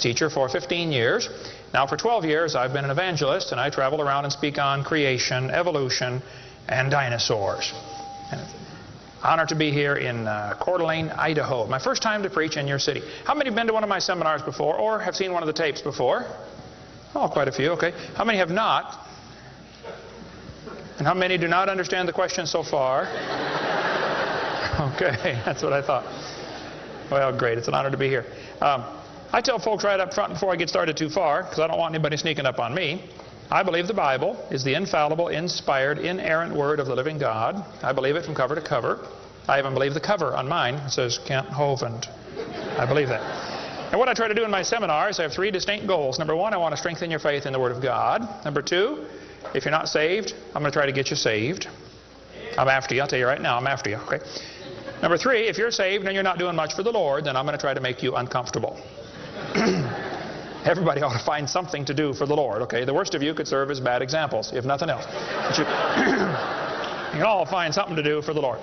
teacher for 15 years. Now for 12 years I've been an evangelist, and I travel around and speak on creation, evolution, and dinosaurs. And it's an honor to be here in Coeur d'Alene, Idaho. My first time to preach in your city. How many have been to one of my seminars before or have seen one of the tapes before? Oh, quite a few, okay. How many have not? And how many do not understand the question so far? Okay, that's what I thought. Well, great. It's an honor to be here. I tell folks right up front before I get started too far, because I don't want anybody sneaking up on me, I believe the Bible is the infallible, inspired, inerrant Word of the living God. I believe it from cover to cover. I even believe the cover on mine. It says Kent Hovind. I believe that. And what I try to do in my seminars, I have 3 distinct goals. Number 1, I want to strengthen your faith in the Word of God. Number 2, if you're not saved, I'm going to try to get you saved. I'm after you. I'll tell you right now, I'm after you. Okay. Number 3, if you're saved and you're not doing much for the Lord, then I'm going to try to make you uncomfortable. Everybody ought to find something to do for the Lord, okay? The worst of you could serve as bad examples, if nothing else. But you can all find something to do for the Lord.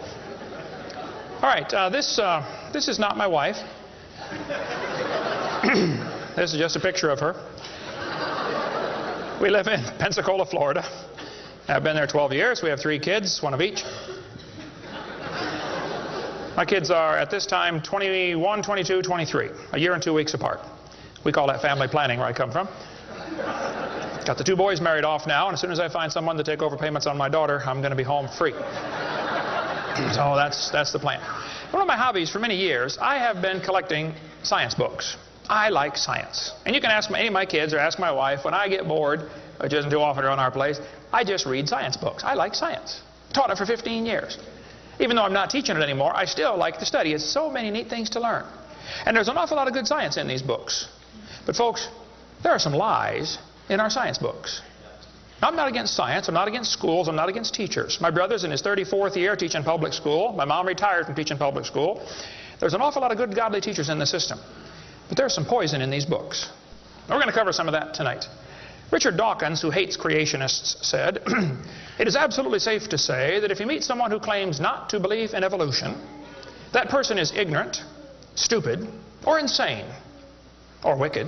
All right, this is not my wife. This is just a picture of her. We live in Pensacola, Florida. I've been there 12 years. We have 3 kids, 1 of each. My kids are, at this time, 21, 22, 23, a year and 2 weeks apart. We call that family planning where I come from. Got the 2 boys married off now, and as soon as I find someone to take over payments on my daughter, I'm going to be home free. So that's the plan. One of my hobbies for many years, I have been collecting science books. I like science. And you can ask any of my kids or ask my wife, when I get bored, which isn't too often around our place, I just read science books. I like science. Taught it for 15 years. Even though I'm not teaching it anymore, I still like to study. It's so many neat things to learn. And there's an awful lot of good science in these books. But folks, there are some lies in our science books. I'm not against science. I'm not against schools. I'm not against teachers. My brother's in his 34th year teaching public school. My mom retired from teaching public school. There's an awful lot of good, godly teachers in the system. But there's some poison in these books. We're going to cover some of that tonight. Richard Dawkins, who hates creationists, said, "It is absolutely safe to say that if you meet someone who claims not to believe in evolution, that person is ignorant, stupid, or insane, or wicked."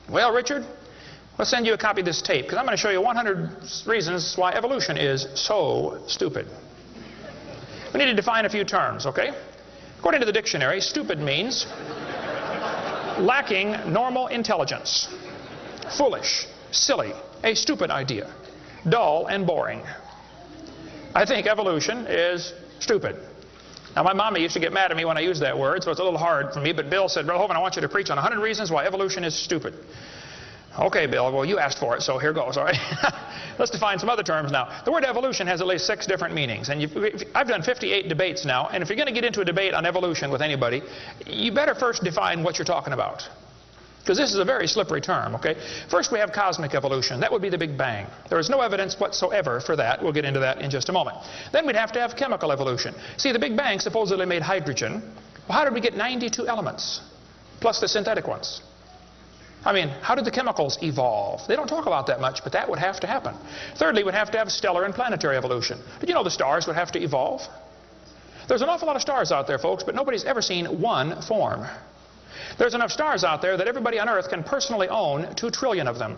Well, Richard, let's send you a copy of this tape, because I'm going to show you 100 reasons why evolution is so stupid. We need to define a few terms, okay? According to the dictionary, stupid means lacking normal intelligence, foolish, silly, a stupid idea, dull and boring. I think evolution is stupid. Now, my mama used to get mad at me when I used that word, so it's a little hard for me, but Bill said, "Brother Hovind, I want you to preach on 100 reasons why evolution is stupid." Okay, Bill, well, you asked for it, so here goes, all right? Let's define some other terms now. The word evolution has at least 6 different meanings, and I've done 58 debates now, and if you're going to get into a debate on evolution with anybody, you better first define what you're talking about, because this is a very slippery term, okay? First, we have cosmic evolution. That would be the Big Bang. There is no evidence whatsoever for that. We'll get into that in just a moment. Then we'd have to have chemical evolution. See, the Big Bang supposedly made hydrogen. Well, how did we get 92 elements, plus the synthetic ones? I mean, how did the chemicals evolve? They don't talk about that much, but that would have to happen. Thirdly, we'd have to have stellar and planetary evolution. Did you know the stars would have to evolve? There's an awful lot of stars out there, folks, but nobody's ever seen one form. There's enough stars out there that everybody on Earth can personally own 2 trillion of them.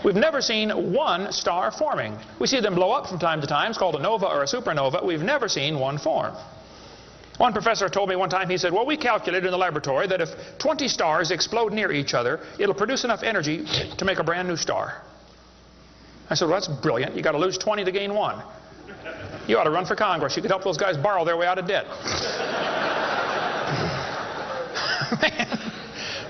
We've never seen one star forming. We see them blow up from time to time. It's called a nova or a supernova. We've never seen one form. One professor told me one time, he said, "Well, we calculated in the laboratory that if 20 stars explode near each other, it'll produce enough energy to make a brand new star." I said, "Well, that's brilliant. You got to lose 20 to gain 1. You ought to run for Congress. You could help those guys borrow their way out of debt." Man,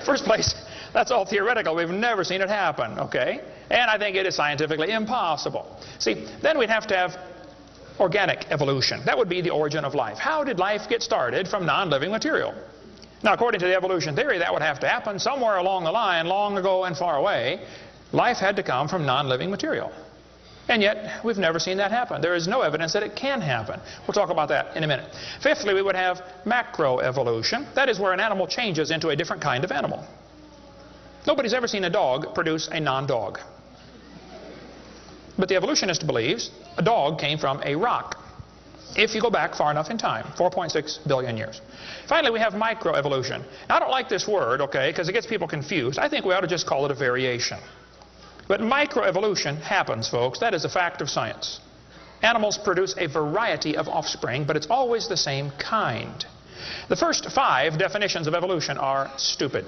first place, that's all theoretical. We've never seen it happen, okay? And I think it is scientifically impossible. See, then we'd have to have organic evolution. That would be the origin of life. How did life get started from non-living material? Now, according to the evolution theory, that would have to happen somewhere along the line, long ago and far away. Life had to come from non-living material. And yet, we've never seen that happen. There is no evidence that it can happen. We'll talk about that in a minute. Fifthly, we would have macroevolution. That is where an animal changes into a different kind of animal. Nobody's ever seen a dog produce a non-dog. But the evolutionist believes a dog came from a rock. if you go back far enough in time, 4.6 billion years. Finally, we have microevolution. Now, I don't like this word, okay, because it gets people confused. I think we ought to just call it a variation. But microevolution happens, folks. That is a fact of science. Animals produce a variety of offspring, but it's always the same kind. The first 5 definitions of evolution are stupid.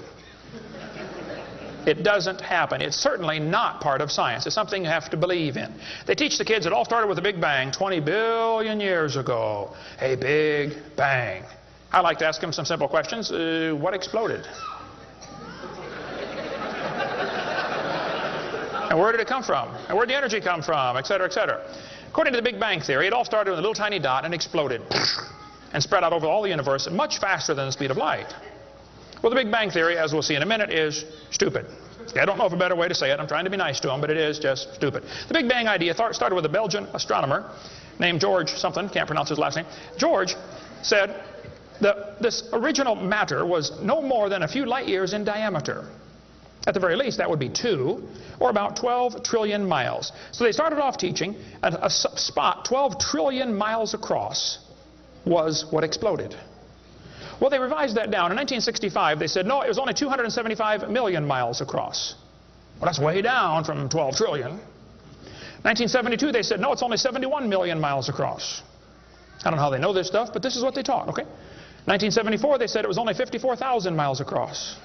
It doesn't happen. It's certainly not part of science. It's something you have to believe in. They teach the kids it all started with a big bang 20 billion years ago. A big bang. I like to ask them some simple questions. What exploded? And where did it come from? And where did the energy come from? Et cetera, et cetera. According to the Big Bang Theory, it all started with a little tiny dot and exploded and spread out over all the universe much faster than the speed of light. Well, the Big Bang Theory, as we'll see in a minute, is stupid. I don't know of a better way to say it. I'm trying to be nice to them, but it is just stupid. The Big Bang idea started with a Belgian astronomer named George something, can't pronounce his last name. George said that this original matter was no more than a few light years in diameter. At the very least, that would be 2, or about 12 trillion miles. So they started off teaching a spot 12 trillion miles across was what exploded. Well, they revised that down. In 1965, they said, no, it was only 275 million miles across. Well, that's way down from 12 trillion. 1972, they said, no, it's only 71 million miles across. I don't know how they know this stuff, but this is what they taught, okay? 1974, they said it was only 54,000 miles across.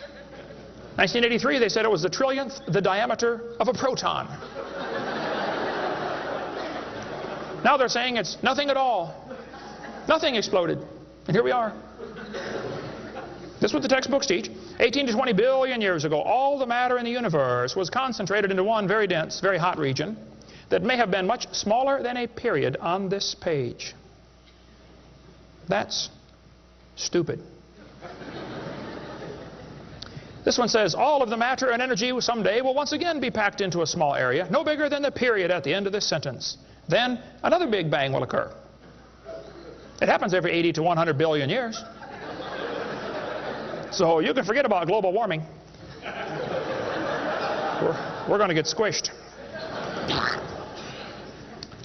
1983, they said it was the trillionth the diameter of a proton. Now they're saying it's nothing at all. Nothing exploded. And here we are. This is what the textbooks teach. 18 to 20 billion years ago, all the matter in the universe was concentrated into one very dense, very hot region that may have been much smaller than a period on this page. That's stupid. This one says, all of the matter and energy someday will once again be packed into a small area, no bigger than the period at the end of this sentence. Then another Big Bang will occur. It happens every 80 to 100 billion years. So you can forget about global warming. We're going to get squished.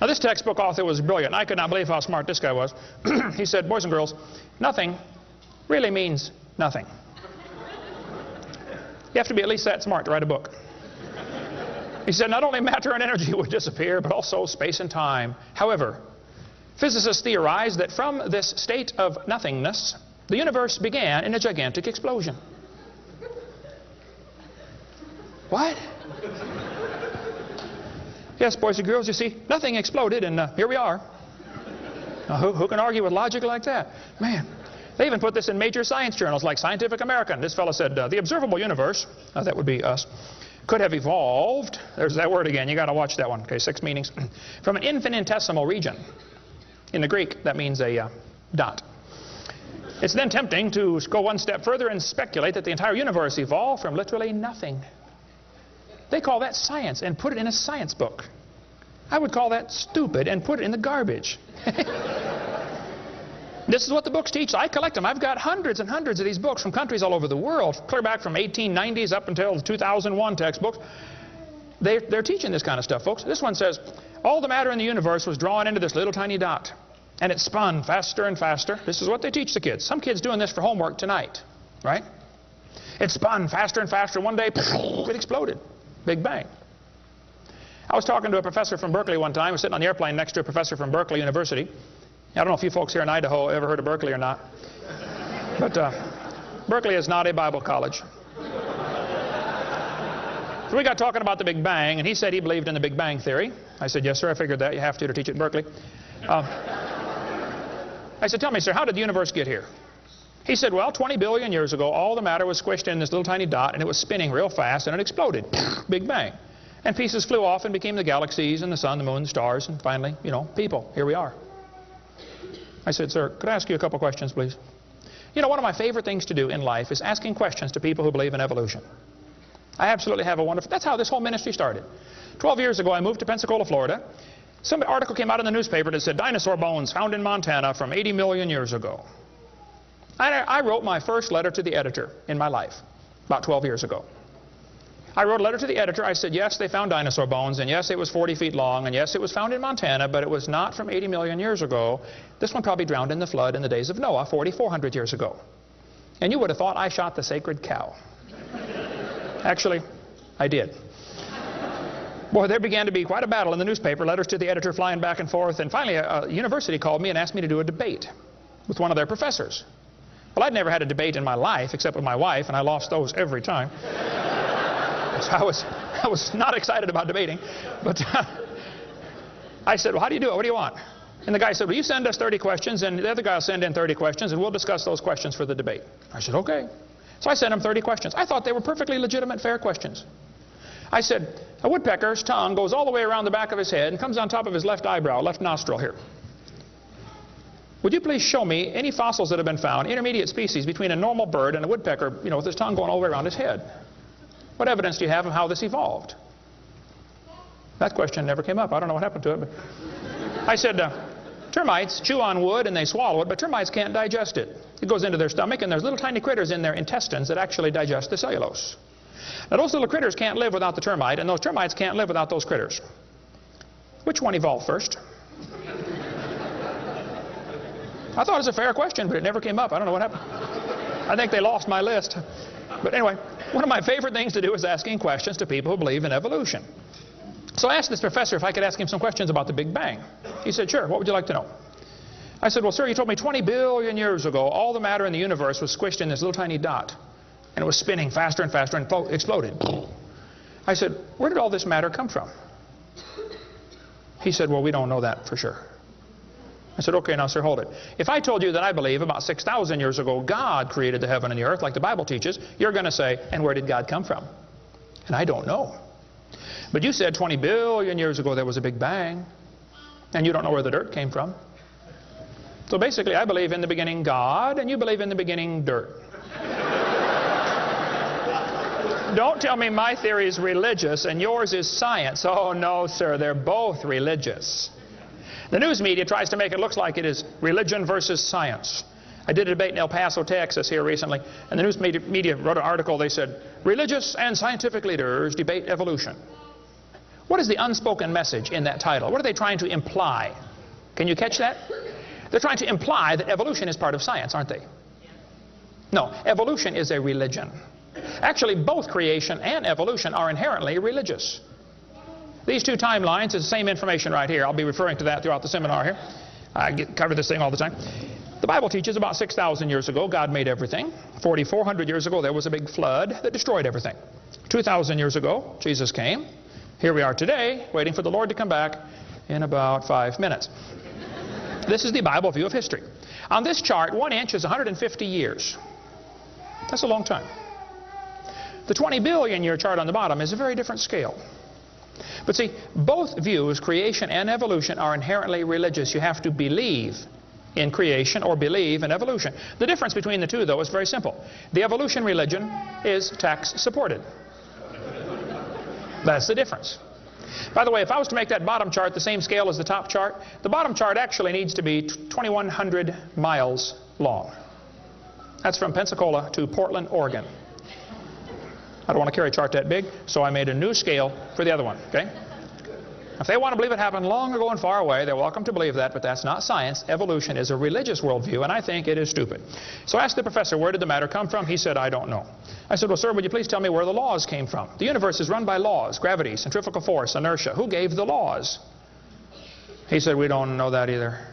Now, this textbook author was brilliant. I could not believe how smart this guy was. He said, boys and girls, nothing really means nothing. You have to be at least that smart to write a book. He said, not only matter and energy would disappear, but also space and time. However, physicists theorize that from this state of nothingness, the universe began in a gigantic explosion. What? Yes, boys and girls, you see, nothing exploded, and here we are. Now, who can argue with logic like that? Man, they even put this in major science journals like Scientific American. This fellow said, the observable universe, that would be us, could have evolved, there's that word again, you got to watch that one, okay, 6 meanings, from an infinitesimal region. In the Greek, that means a dot. It's then tempting to go one step further and speculate that the entire universe evolved from literally nothing. They call that science and put it in a science book. I would call that stupid and put it in the garbage. This is what the books teach. I collect them. I've got hundreds and hundreds of these books from countries all over the world, clear back from 1890s up until the 2001 textbooks. They're teaching this kind of stuff, folks. This one says, all the matter in the universe was drawn into this little tiny dot. And it spun faster and faster. This is what they teach the kids. Some kids doing this for homework tonight, right? It spun faster and faster. One day, it exploded. Big bang. I was talking to a professor from Berkeley one time. I was sitting on the airplane next to a professor from Berkeley University. I don't know if you folks here in Idaho ever heard of Berkeley or not. But Berkeley is not a Bible college. So we got talking about the Big Bang, and he said he believed in the Big Bang Theory. I said, yes, sir, I figured that. You have to teach it at Berkeley. I said, tell me, sir, how did the universe get here? He said, well, 20 billion years ago, all the matter was squished in this little tiny dot, and it was spinning real fast, and it exploded. Big bang. And pieces flew off and became the galaxies and the sun, the moon, the stars, and finally, you know, people. Here we are. I said, sir, could I ask you a couple questions, please? You know, one of my favorite things to do in life is asking questions to people who believe in evolution. I absolutely have a wonderful... That's how this whole ministry started. 12 years ago, I moved to Pensacola, Florida. Some article came out in the newspaper that said dinosaur bones found in Montana from 80 million years ago. I wrote my first letter to the editor in my life about 12 years ago. I wrote a letter to the editor. I said, yes, they found dinosaur bones, and yes, it was 40 feet long, and yes, it was found in Montana, but it was not from 80 million years ago. This one probably drowned in the flood in the days of Noah, 4,400 years ago. And you would have thought I shot the sacred cow. Actually, I did. Boy, there began to be quite a battle in the newspaper, letters to the editor flying back and forth, and finally a university called me and asked me to do a debate with one of their professors. Well, I'd never had a debate in my life except with my wife, and I lost those every time. So I was not excited about debating. But I said, well, how do you do it? What do you want? And the guy said, well, you send us 30 questions, and the other guy will send in 30 questions, and we'll discuss those questions for the debate. I said, okay. So I sent him 30 questions. I thought they were perfectly legitimate, fair questions. I said, a woodpecker's tongue goes all the way around the back of his head and comes on top of his left eyebrow, left nostril here. Would you please show me any fossils that have been found, intermediate species between a normal bird and a woodpecker, with his tongue going all the way around his head? What evidence do you have of how this evolved? That question never came up. I don't know what happened to it. But I said, termites chew on wood and they swallow it, but termites can't digest it. It goes into their stomach, and there's little tiny critters in their intestines that actually digest the cellulose. Now, those little critters can't live without the termite, and those termites can't live without those critters. Which one evolved first? I thought it was a fair question, but it never came up. I don't know what happened. I think they lost my list. But anyway, one of my favorite things to do is asking questions to people who believe in evolution. So I asked this professor if I could ask him some questions about the Big Bang. He said, sure, what would you like to know? I said, well, sir, you told me 20 billion years ago all the matter in the universe was squished in this little tiny dot. And it was spinning faster and faster and exploded. I said, where did all this matter come from? He said, well, we don't know that for sure. I said, okay, now, sir, hold it. If I told you that I believe about 6,000 years ago God created the heaven and the earth like the Bible teaches, you're going to say, and where did God come from? And I don't know. But you said 20 billion years ago there was a Big Bang, and you don't know where the dirt came from. So basically, I believe in the beginning God, and you believe in the beginning dirt. Don't tell me my theory is religious and yours is science. Oh, no, sir, they're both religious. The news media tries to make it look like it is religion versus science. I did a debate in El Paso, Texas here recently, and the news media wrote an article. They said, religious and scientific leaders debate evolution. What is the unspoken message in that title? What are they trying to imply? Can you catch that? They're trying to imply that evolution is part of science, aren't they? No, evolution is a religion. Actually, both creation and evolution are inherently religious. These two timelines is the same information right here. I'll be referring to that throughout the seminar here. I cover this thing all the time. The Bible teaches about 6,000 years ago God made everything. 4,400 years ago there was a big flood that destroyed everything. 2,000 years ago Jesus came. Here we are today waiting for the Lord to come back in about 5 minutes. This is the Bible view of history. On this chart, 1 inch is 150 years. That's a long time. The 20 billion year chart on the bottom is a very different scale. But see, both views, creation and evolution, are inherently religious. You have to believe in creation or believe in evolution. The difference between the two, though, is very simple. The evolution religion is tax-supported. That's the difference. By the way, if I was to make that bottom chart the same scale as the top chart, the bottom chart actually needs to be 2,100 miles long. That's from Pensacola to Portland, Oregon. I don't want to carry a chart that big, so I made a new scale for the other one, okay? If they want to believe it happened long ago and far away, they're welcome to believe that, but that's not science. Evolution is a religious worldview, and I think it is stupid. So I asked the professor, where did the matter come from? He said, I don't know. I said, well, sir, would you please tell me where the laws came from? The universe is run by laws, gravity, centrifugal force, inertia. Who gave the laws? He said, we don't know that either.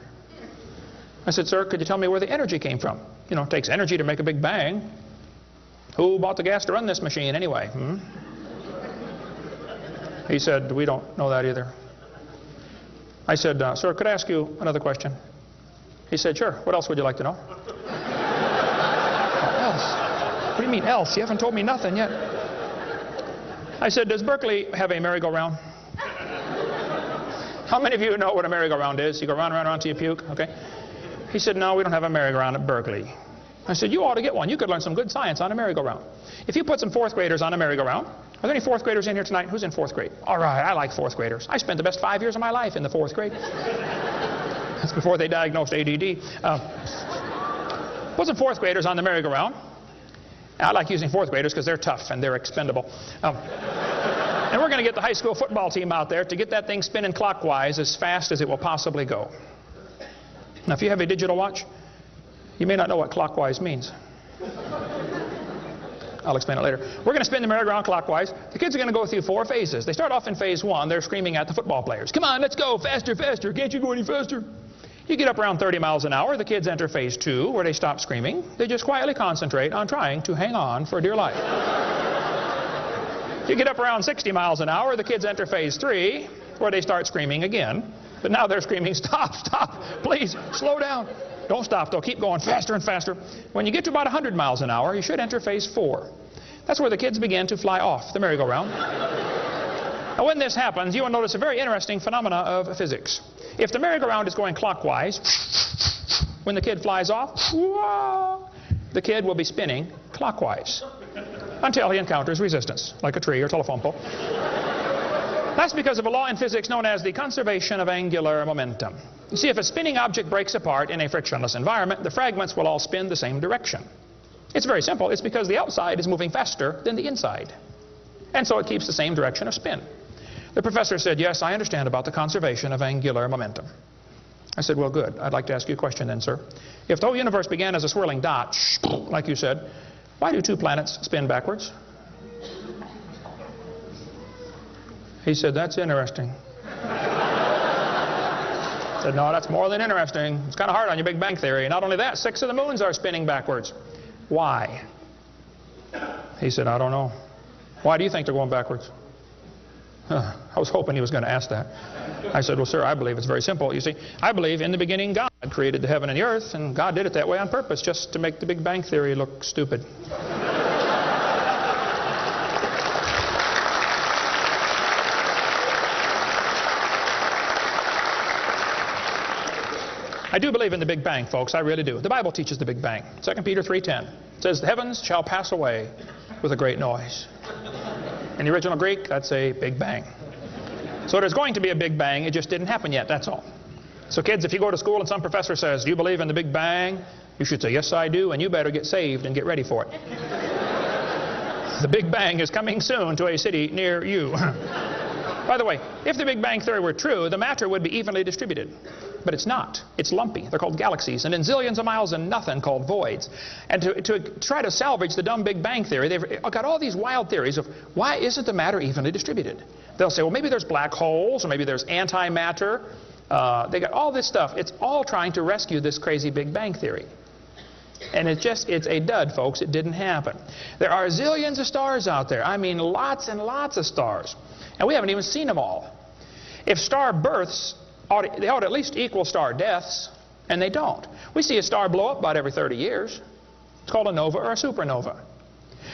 I said, sir, could you tell me where the energy came from? You know, it takes energy to make a big bang. Who bought the gas to run this machine anyway? He said, we don't know that either. I said, sir, could I ask you another question? He said, sure. What else would you like to know? Else? What do you mean else? You haven't told me nothing yet. I said, does Berkeley have a merry-go-round? How many of you know what a merry-go-round is? You go round, round, round till you puke, okay? He said, no, we don't have a merry-go-round at Berkeley. I said, you ought to get one. You could learn some good science on a merry-go-round. If you put some fourth graders on a merry-go-round, are there any fourth graders in here tonight? Who's in fourth grade? All right, I like fourth graders. I spent the best 5 years of my life in the fourth grade. That's before they diagnosed ADD. Put some fourth graders on the merry-go-round, I like using fourth graders because they're tough and they're expendable. And we're going to get the high school football team out there to get that thing spinning clockwise as fast as it will possibly go. Now, if you have a digital watch, you may not know what clockwise means. I'll explain it later. We're going to spin the merry-go-round clockwise. The kids are going to go through 4 phases. They start off in phase 1. They're screaming at the football players. Come on, let's go, faster, faster. Can't you go any faster? You get up around 30 miles an hour. The kids enter phase 2, where they stop screaming. They just quietly concentrate on trying to hang on for dear life. You get up around 60 miles an hour. The kids enter phase 3, where they start screaming again. But now they're screaming, stop, stop, please, slow down. Don't stop, though. Keep going faster and faster. When you get to about 100 miles an hour, you should enter phase 4. That's where the kids begin to fly off the merry-go-round. Now, when this happens, you will notice a very interesting phenomena of physics. If the merry-go-round is going clockwise, when the kid flies off, the kid will be spinning clockwise until he encounters resistance, like a tree or telephone pole. That's because of a law in physics known as the conservation of angular momentum. You see, if a spinning object breaks apart in a frictionless environment, the fragments will all spin the same direction. It's very simple. It's because the outside is moving faster than the inside. And so it keeps the same direction of spin. The professor said, yes, I understand about the conservation of angular momentum. I said, well, good. I'd like to ask you a question then, sir. If the whole universe began as a swirling dot, like you said, why do 2 planets spin backwards? He said, that's interesting. I said, no, that's more than interesting. It's kind of hard on your Big Bang Theory. Not only that, 6 of the moons are spinning backwards. Why? He said, I don't know. Why do you think they're going backwards? I was hoping he was going to ask that. I said, well, sir, I believe it's very simple. You see, I believe in the beginning God created the heaven and the earth, and God did it that way on purpose, just to make the Big Bang Theory look stupid. I do believe in the Big Bang, folks. I really do. The Bible teaches the Big Bang. 2 Peter 3:10. It says, the heavens shall pass away with a great noise. In the original Greek, that's a Big Bang. So there's going to be a Big Bang. It just didn't happen yet, that's all. So kids, if you go to school and some professor says, do you believe in the Big Bang? You should say, yes, I do, and you better get saved and get ready for it. The Big Bang is coming soon to a city near you. By the way, if the Big Bang Theory were true, the matter would be evenly distributed. But it's not. It's lumpy. They're called galaxies. And in zillions of miles and nothing called voids. And to try to salvage the dumb Big Bang Theory, they've got all these wild theories of why isn't the matter evenly distributed? They'll say, well, maybe there's black holes, or maybe there's antimatter. They got all this stuff. It's all trying to rescue this crazy Big Bang Theory. And it's a dud, folks. It didn't happen. There are zillions of stars out there. I mean, lots and lots of stars. And we haven't even seen them all. If star births, they ought to at least equal star deaths, and they don't. We see a star blow up about every 30 years. It's called a nova or a supernova.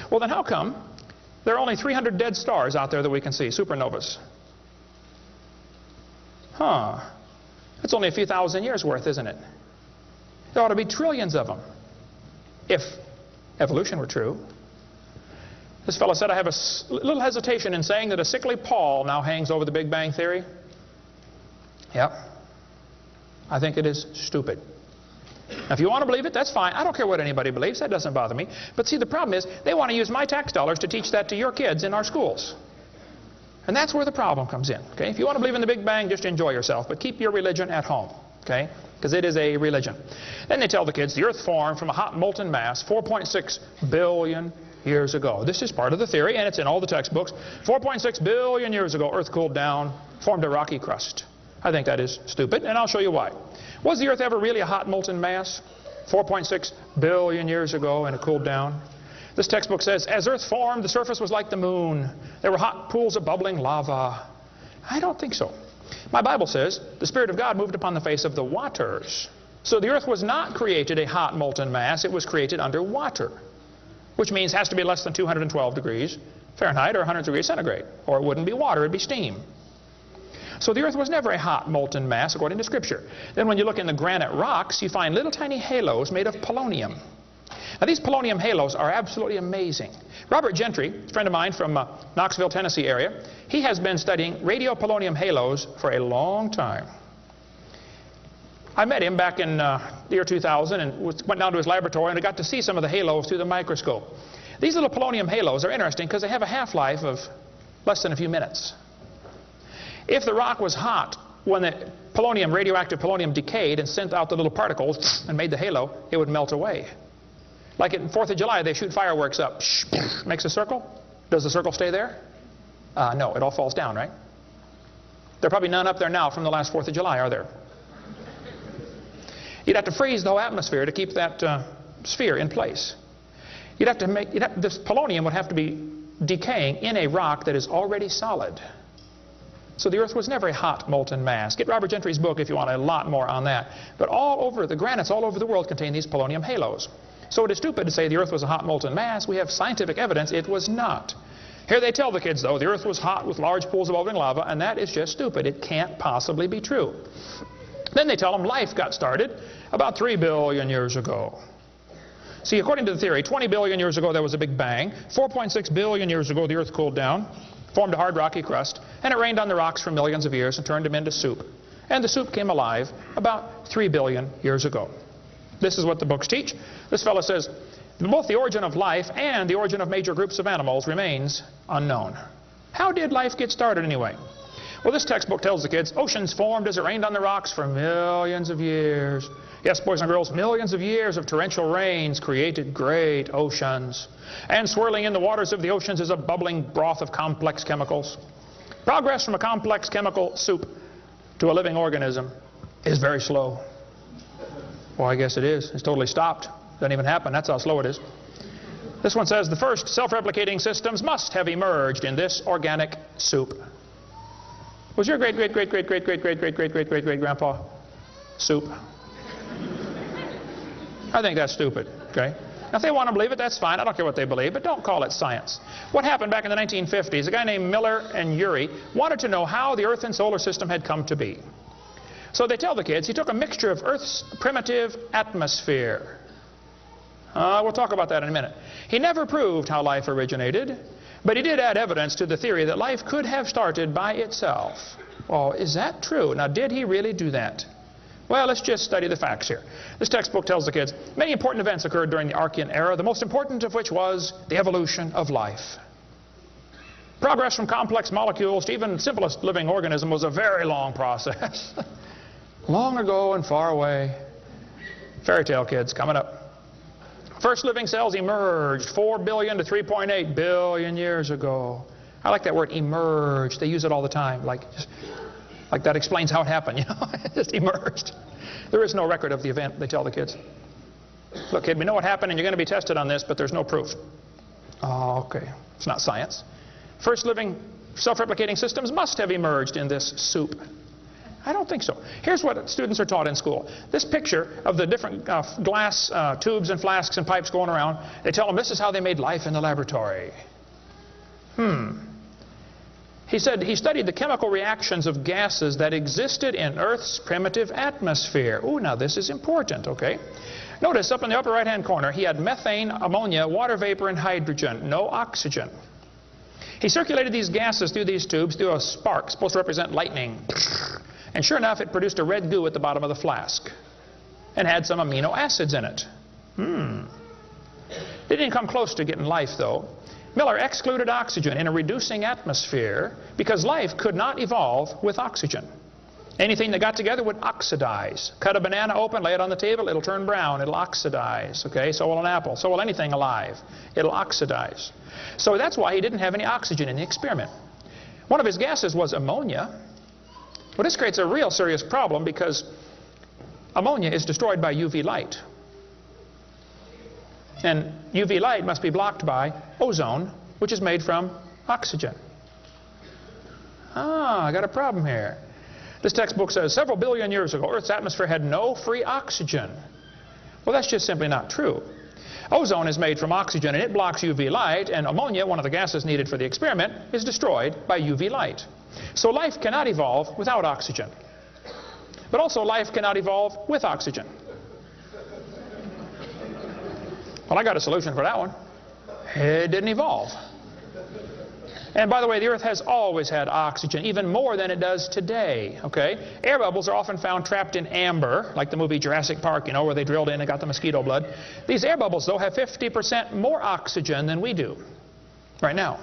Well, then how come there are only 300 dead stars out there that we can see, supernovas? It's only a few thousand years worth, isn't it? There ought to be trillions of them, if evolution were true. This fellow said, I have a little hesitation in saying that a sickly pall now hangs over the Big Bang Theory. Yep. I think it is stupid. Now, if you want to believe it, that's fine. I don't care what anybody believes. That doesn't bother me. But see, the problem is they want to use my tax dollars to teach that to your kids in our schools. And that's where the problem comes in. Okay? If you want to believe in the Big Bang, just enjoy yourself. But keep your religion at home. Okay? Because it is a religion. Then they tell the kids the earth formed from a hot molten mass 4.6 billion years ago. This is part of the theory, and it's in all the textbooks. 4.6 billion years ago, earth cooled down, formed a rocky crust. I think that is stupid, and I'll show you why. Was the earth ever really a hot molten mass 4.6 billion years ago, and it cooled down? This textbook says, as earth formed, the surface was like the moon. There were hot pools of bubbling lava. I don't think so. My Bible says the Spirit of God moved upon the face of the waters. So the earth was not created a hot molten mass. It was created under water, which means it has to be less than 212 degrees Fahrenheit or 100 degrees centigrade, or it wouldn't be water, it'd be steam. So the earth was never a hot molten mass according to Scripture. Then when you look in the granite rocks, you find little tiny halos made of polonium. Now these polonium halos are absolutely amazing. Robert Gentry, a friend of mine from Knoxville, Tennessee area, he has been studying radiopolonium halos for a long time. I met him back in the year 2000 and went down to his laboratory and I got to see some of the halos through the microscope. These little polonium halos are interesting because they have a half-life of less than a few minutes. If the rock was hot, when the polonium, radioactive polonium, decayed and sent out the little particles and made the halo, it would melt away. Like at 4th of July, they shoot fireworks up. Makes a circle. Does the circle stay there? No, it all falls down, right? There are probably none up there now from the last 4th of July, are there? You'd have to freeze the whole atmosphere to keep that sphere in place. This polonium would have to be decaying in a rock that is already solid. So the Earth was never a hot molten mass. Get Robert Gentry's book if you want a lot more on that. But all over, the granites all over the world contain these polonium halos. So it is stupid to say the Earth was a hot molten mass. We have scientific evidence it was not. Here they tell the kids, though, the Earth was hot with large pools of bubbling lava, and that is just stupid. It can't possibly be true. Then they tell them life got started about 3 billion years ago. See, according to the theory, 20 billion years ago there was a big bang. 4.6 billion years ago the Earth cooled down, formed a hard rocky crust, and it rained on the rocks for millions of years and turned them into soup. And the soup came alive about 3 billion years ago. This is what the books teach. This fellow says, both the origin of life and the origin of major groups of animals remains unknown. How did life get started anyway? Well, this textbook tells the kids, oceans formed as it rained on the rocks for millions of years. Yes, boys and girls, millions of years of torrential rains created great oceans. And swirling in the waters of the oceans is a bubbling broth of complex chemicals. Progress from a complex chemical soup to a living organism is very slow. Well, I guess it is. It's totally stopped. Doesn't even happen. That's how slow it is. This one says the first self-replicating systems must have emerged in this organic soup. Was your great-great-great-great-great-great-great-great-great-great-great-grandpa soup? I think that's stupid, okay? Now, if they want to believe it, that's fine. I don't care what they believe, but don't call it science. What happened back in the 1950s, a guy named Miller and Urey wanted to know how the Earth and solar system had come to be. So they tell the kids he took a mixture of Earth's primitive atmosphere. We'll talk about that in a minute. He never proved how life originated, but he did add evidence to the theory that life could have started by itself. Well, is that true? Now, did he really do that? Well, let's just study the facts here. This textbook tells the kids many important events occurred during the Archean era, the most important of which was the evolution of life. Progress from complex molecules to even the simplest living organism was a very long process. Long ago and far away. Fairy tale kids, coming up. First living cells emerged 4 billion to 3.8 billion years ago. I like that word, emerged. They use it all the time. Like that explains how it happened, you know. It just emerged. There is no record of the event, they tell the kids. Look, kid, we know what happened and you're going to be tested on this, but there's no proof. Oh, okay. It's not science. First living self-replicating systems must have emerged in this soup. I don't think so. Here's what students are taught in school. This picture of the different glass tubes and flasks and pipes going around, they tell them this is how they made life in the laboratory. He said he studied the chemical reactions of gases that existed in Earth's primitive atmosphere. Ooh, now this is important, okay? Notice up in the upper right-hand corner, he had methane, ammonia, water vapor, and hydrogen, no oxygen. He circulated these gases through these tubes through a spark, supposed to represent lightning. And sure enough, it produced a red goo at the bottom of the flask and had some amino acids in it. They didn't come close to getting life, though. Miller excluded oxygen in a reducing atmosphere because life could not evolve with oxygen. Anything that got together would oxidize. Cut a banana open, lay it on the table, it'll turn brown, it'll oxidize. Okay, so will an apple, so will anything alive. It'll oxidize. So that's why he didn't have any oxygen in the experiment. One of his gases was ammonia. Well, this creates a real serious problem because ammonia is destroyed by UV light. And UV light must be blocked by ozone, which is made from oxygen. I got a problem here. This textbook says several billion years ago, Earth's atmosphere had no free oxygen. Well, that's just simply not true. Ozone is made from oxygen, and it blocks UV light, and ammonia, one of the gases needed for the experiment, is destroyed by UV light. So life cannot evolve without oxygen. But also life cannot evolve with oxygen. Well, I got a solution for that one. It didn't evolve. And by the way, the Earth has always had oxygen, even more than it does today, okay? Air bubbles are often found trapped in amber, like the movie Jurassic Park, you know, where they drilled in and got the mosquito blood. These air bubbles, though, have 50% more oxygen than we do right now.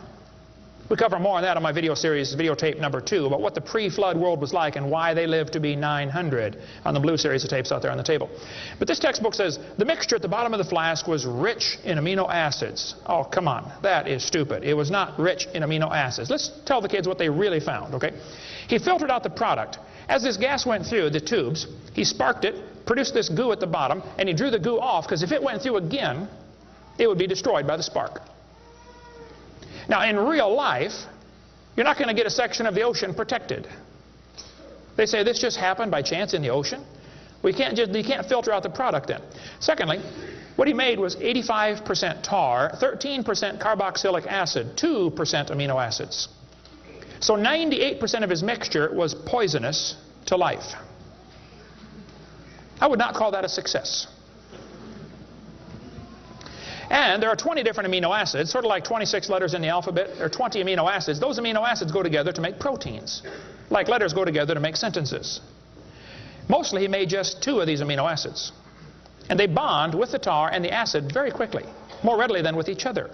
We cover more on that on my video series, videotape number 2, about what the pre-flood world was like and why they lived to be 900 on the blue series of tapes out there on the table. But this textbook says the mixture at the bottom of the flask was rich in amino acids. Oh, come on. That is stupid. It was not rich in amino acids. Let's tell the kids what they really found, okay? He filtered out the product. As this gas went through the tubes, he sparked it, produced this goo at the bottom, and he drew the goo off, because if it went through again, it would be destroyed by the spark. Now, in real life, you're not going to get a section of the ocean protected. They say this just happened by chance in the ocean. You can't filter out the product then. Secondly, what he made was 85% tar, 13% carboxylic acid, 2% amino acids. So 98% of his mixture was poisonous to life. I would not call that a success. And there are 20 different amino acids, sort of like 26 letters in the alphabet. There are 20 amino acids. Those amino acids go together to make proteins, like letters go together to make sentences. Mostly he made just 2 of these amino acids. And they bond with the tar and the acid very quickly, more readily than with each other.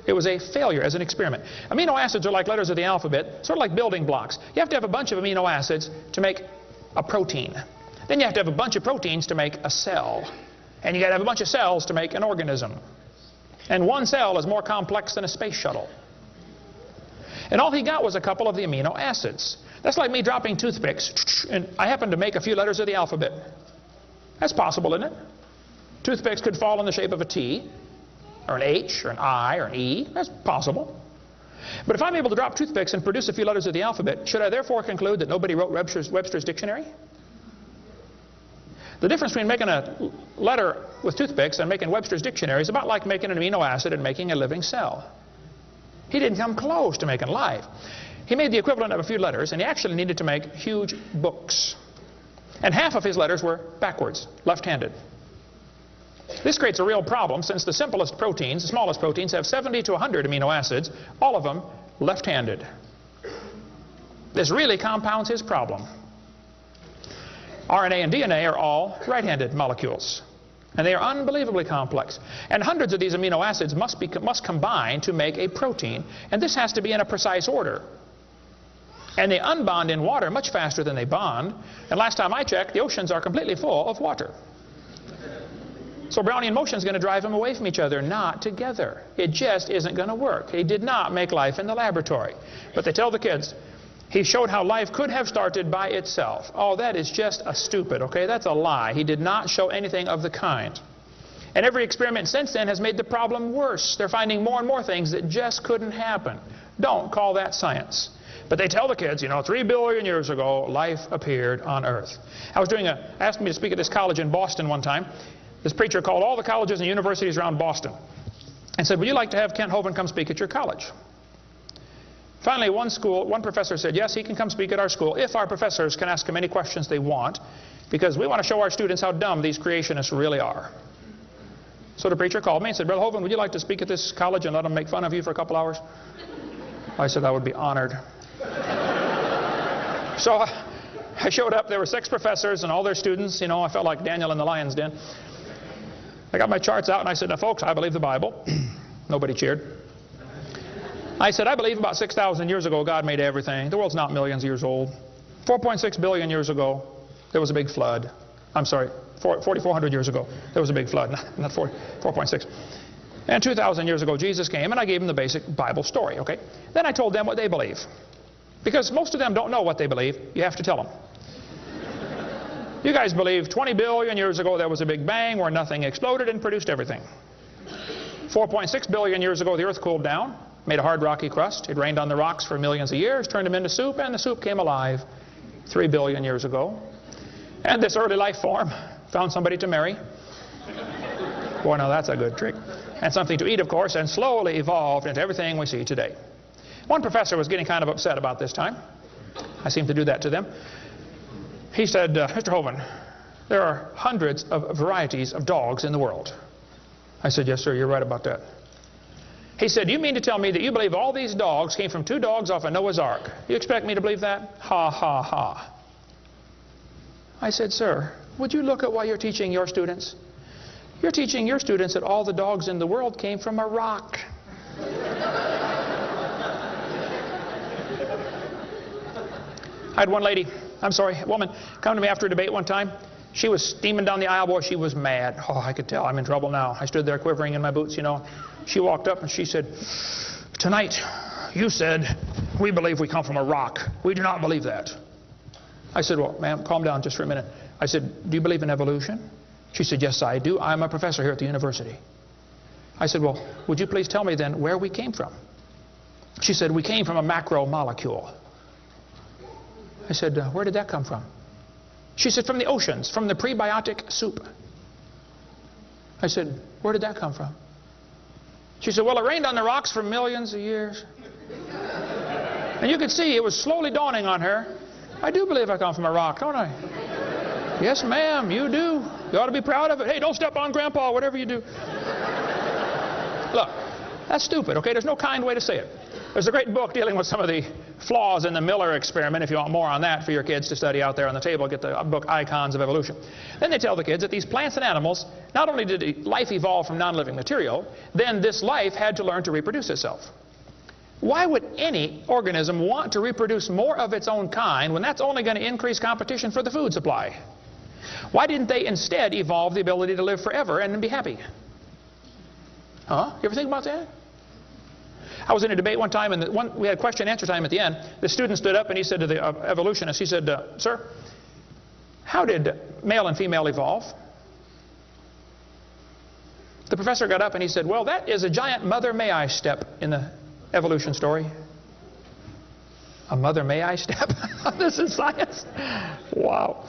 It was a failure as an experiment. Amino acids are like letters of the alphabet, sort of like building blocks. You have to have a bunch of amino acids to make a protein. Then you have to have a bunch of proteins to make a cell. And you got to have a bunch of cells to make an organism. And one cell is more complex than a space shuttle. And all he got was a couple of the amino acids. That's like me dropping toothpicks, and I happen to make a few letters of the alphabet. That's possible, isn't it? Toothpicks could fall in the shape of a T, or an H, or an I, or an E. That's possible. But if I'm able to drop toothpicks and produce a few letters of the alphabet, should I therefore conclude that nobody wrote Webster's dictionary? The difference between making a letter with toothpicks and making Webster's dictionary is about like making an amino acid and making a living cell. He didn't come close to making life. He made the equivalent of a few letters, and he actually needed to make huge books. And half of his letters were backwards, left-handed. This creates a real problem, since the simplest proteins, the smallest proteins, have 70 to 100 amino acids, all of them left-handed. This really compounds his problem. RNA and DNA are all right-handed molecules, and they are unbelievably complex. And hundreds of these amino acids must combine to make a protein, and this has to be in a precise order. And they unbond in water much faster than they bond, and last time I checked, the oceans are completely full of water. So Brownian motion is going to drive them away from each other, not together. It just isn't going to work. He did not make life in the laboratory. But they tell the kids, he showed how life could have started by itself. Oh, that is just a stupid, okay? That's a lie. He did not show anything of the kind. And every experiment since then has made the problem worse. They're finding more and more things that just couldn't happen. Don't call that science. But they tell the kids, you know, 3 billion years ago, life appeared on Earth. Asked me to speak at this college in Boston one time. This preacher called all the colleges and universities around Boston and said, would you like to have Kent Hovind come speak at your college? Finally, one professor said, yes, he can come speak at our school if our professors can ask him any questions they want, because we want to show our students how dumb these creationists really are. So the preacher called me and said, Brother Hovind, would you like to speak at this college and let them make fun of you for a couple hours? I said, I would be honored. So I showed up. There were 6 professors and all their students. You know, I felt like Daniel in the lion's den. I got my charts out and I said, now folks, I believe the Bible. Nobody cheered. I said, I believe about 6,000 years ago God made everything. The world's not millions of years old. 4.6 billion years ago, there was a big flood. I'm sorry, 4,400 years ago, there was a big flood. Not 4.6. And 2,000 years ago, Jesus came, and I gave them the basic Bible story, okay? Then I told them what they believe. Because most of them don't know what they believe. You have to tell them. You guys believe 20 billion years ago there was a big bang where nothing exploded and produced everything. 4.6 billion years ago the earth cooled down, made a hard rocky crust. It rained on the rocks for millions of years, turned them into soup, and the soup came alive 3 billion years ago. And this early life form found somebody to marry. Boy, now that's a good trick. And something to eat, of course, and slowly evolved into everything we see today. One professor was getting kind of upset about this time. I seem to do that to them. He said, Mr. Hovind, there are hundreds of varieties of dogs in the world. I said, yes, sir, you're right about that. He said, you mean to tell me that you believe all these dogs came from 2 dogs off a Noah's Ark? You expect me to believe that? Ha, ha, ha. I said, sir, would you look at what you're teaching your students? You're teaching your students that all the dogs in the world came from a rock. I had one woman, come to me after a debate one time. She was steaming down the aisle. Boy, she was mad. Oh, I could tell. I'm in trouble now. I stood there quivering in my boots, you know. She walked up and she said, tonight you said we believe we come from a rock. We do not believe that. I said, well, ma'am, calm down just for a minute. I said, do you believe in evolution? She said, yes, I do. I'm a professor here at the university. I said, well, would you please tell me then where we came from? She said, we came from a macromolecule. I said, where did that come from? She said, from the oceans, from the prebiotic soup. I said, where did that come from? She said, well, it rained on the rocks for millions of years. And you could see it was slowly dawning on her. I do believe I come from a rock, don't I? Yes, ma'am, you do. You ought to be proud of it. Hey, don't step on Grandpa, whatever you do. Look, that's stupid, okay? There's no kind way to say it. There's a great book dealing with some of the flaws in the Miller experiment. If you want more on that for your kids to study out there on the table, get the book Icons of Evolution. Then they tell the kids that these plants and animals, not only did life evolve from non-living material, then this life had to learn to reproduce itself. Why would any organism want to reproduce more of its own kind when that's only going to increase competition for the food supply? Why didn't they instead evolve the ability to live forever and be happy? Huh? You ever think about that? I was in a debate one time, and we had question and answer time at the end. The student stood up and he said to the evolutionist, he said, sir, how did male and female evolve? The professor got up and he said, well, that is a giant mother may I step in the evolution story. A mother may I step? This is science. Wow.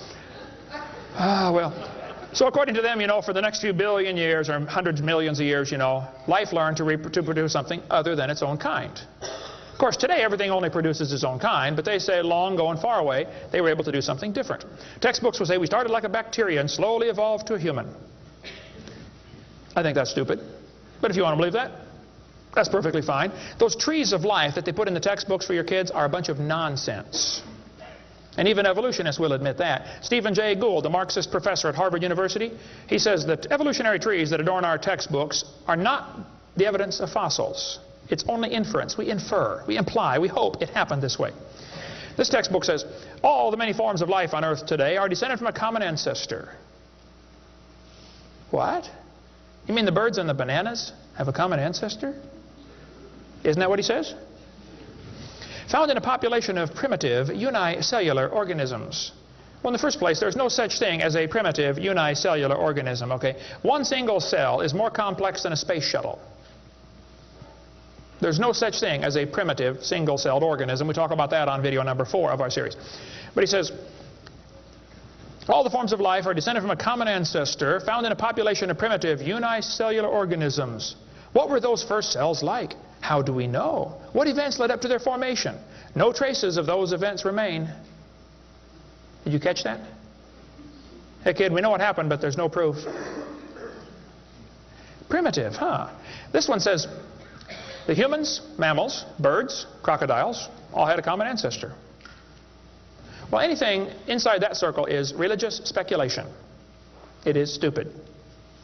Ah, well. So according to them, you know, for the next few billion years or hundreds of millions of years, you know, life learned to produce something other than its own kind. Of course, today everything only produces its own kind, but they say long ago and far away, they were able to do something different. Textbooks will say we started like a bacteria and slowly evolved to a human. I think that's stupid. But if you want to believe that, that's perfectly fine. Those trees of life that they put in the textbooks for your kids are a bunch of nonsense. And even evolutionists will admit that. Stephen Jay Gould, a Marxist professor at Harvard University, he says that evolutionary trees that adorn our textbooks are not the evidence of fossils. It's only inference. We infer, we imply, we hope it happened this way. This textbook says, all the many forms of life on Earth today are descended from a common ancestor. What? You mean the birds and the bananas have a common ancestor? Isn't that what he says? Found in a population of primitive unicellular organisms. Well, in the first place, there's no such thing as a primitive unicellular organism, okay? One single cell is more complex than a space shuttle. There's no such thing as a primitive single-celled organism. We talk about that on video number 4 of our series. But he says, all the forms of life are descended from a common ancestor found in a population of primitive unicellular organisms. What were those first cells like? How do we know? What events led up to their formation? No traces of those events remain. Did you catch that? Hey kid, we know what happened, but there's no proof. Primitive, huh? This one says, the humans, mammals, birds, crocodiles, all had a common ancestor. Well, anything inside that circle is religious speculation. It is stupid.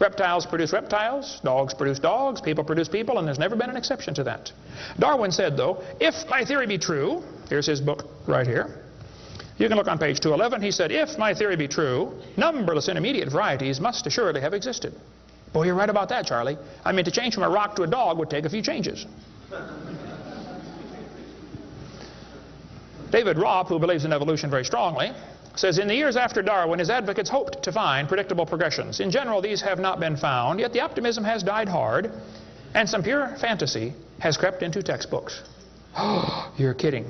Reptiles produce reptiles, dogs produce dogs, people produce people, and there's never been an exception to that. Darwin said, though, if my theory be true, here's his book right here. You can look on page 211. He said, if my theory be true, numberless intermediate varieties must assuredly have existed. Boy, you're right about that, Charlie. I mean, to change from a rock to a dog would take a few changes. David Robb, who believes in evolution very strongly, says, in the years after Darwin, his advocates hoped to find predictable progressions. In general, these have not been found, yet the optimism has died hard, and some pure fantasy has crept into textbooks. Oh, you're kidding.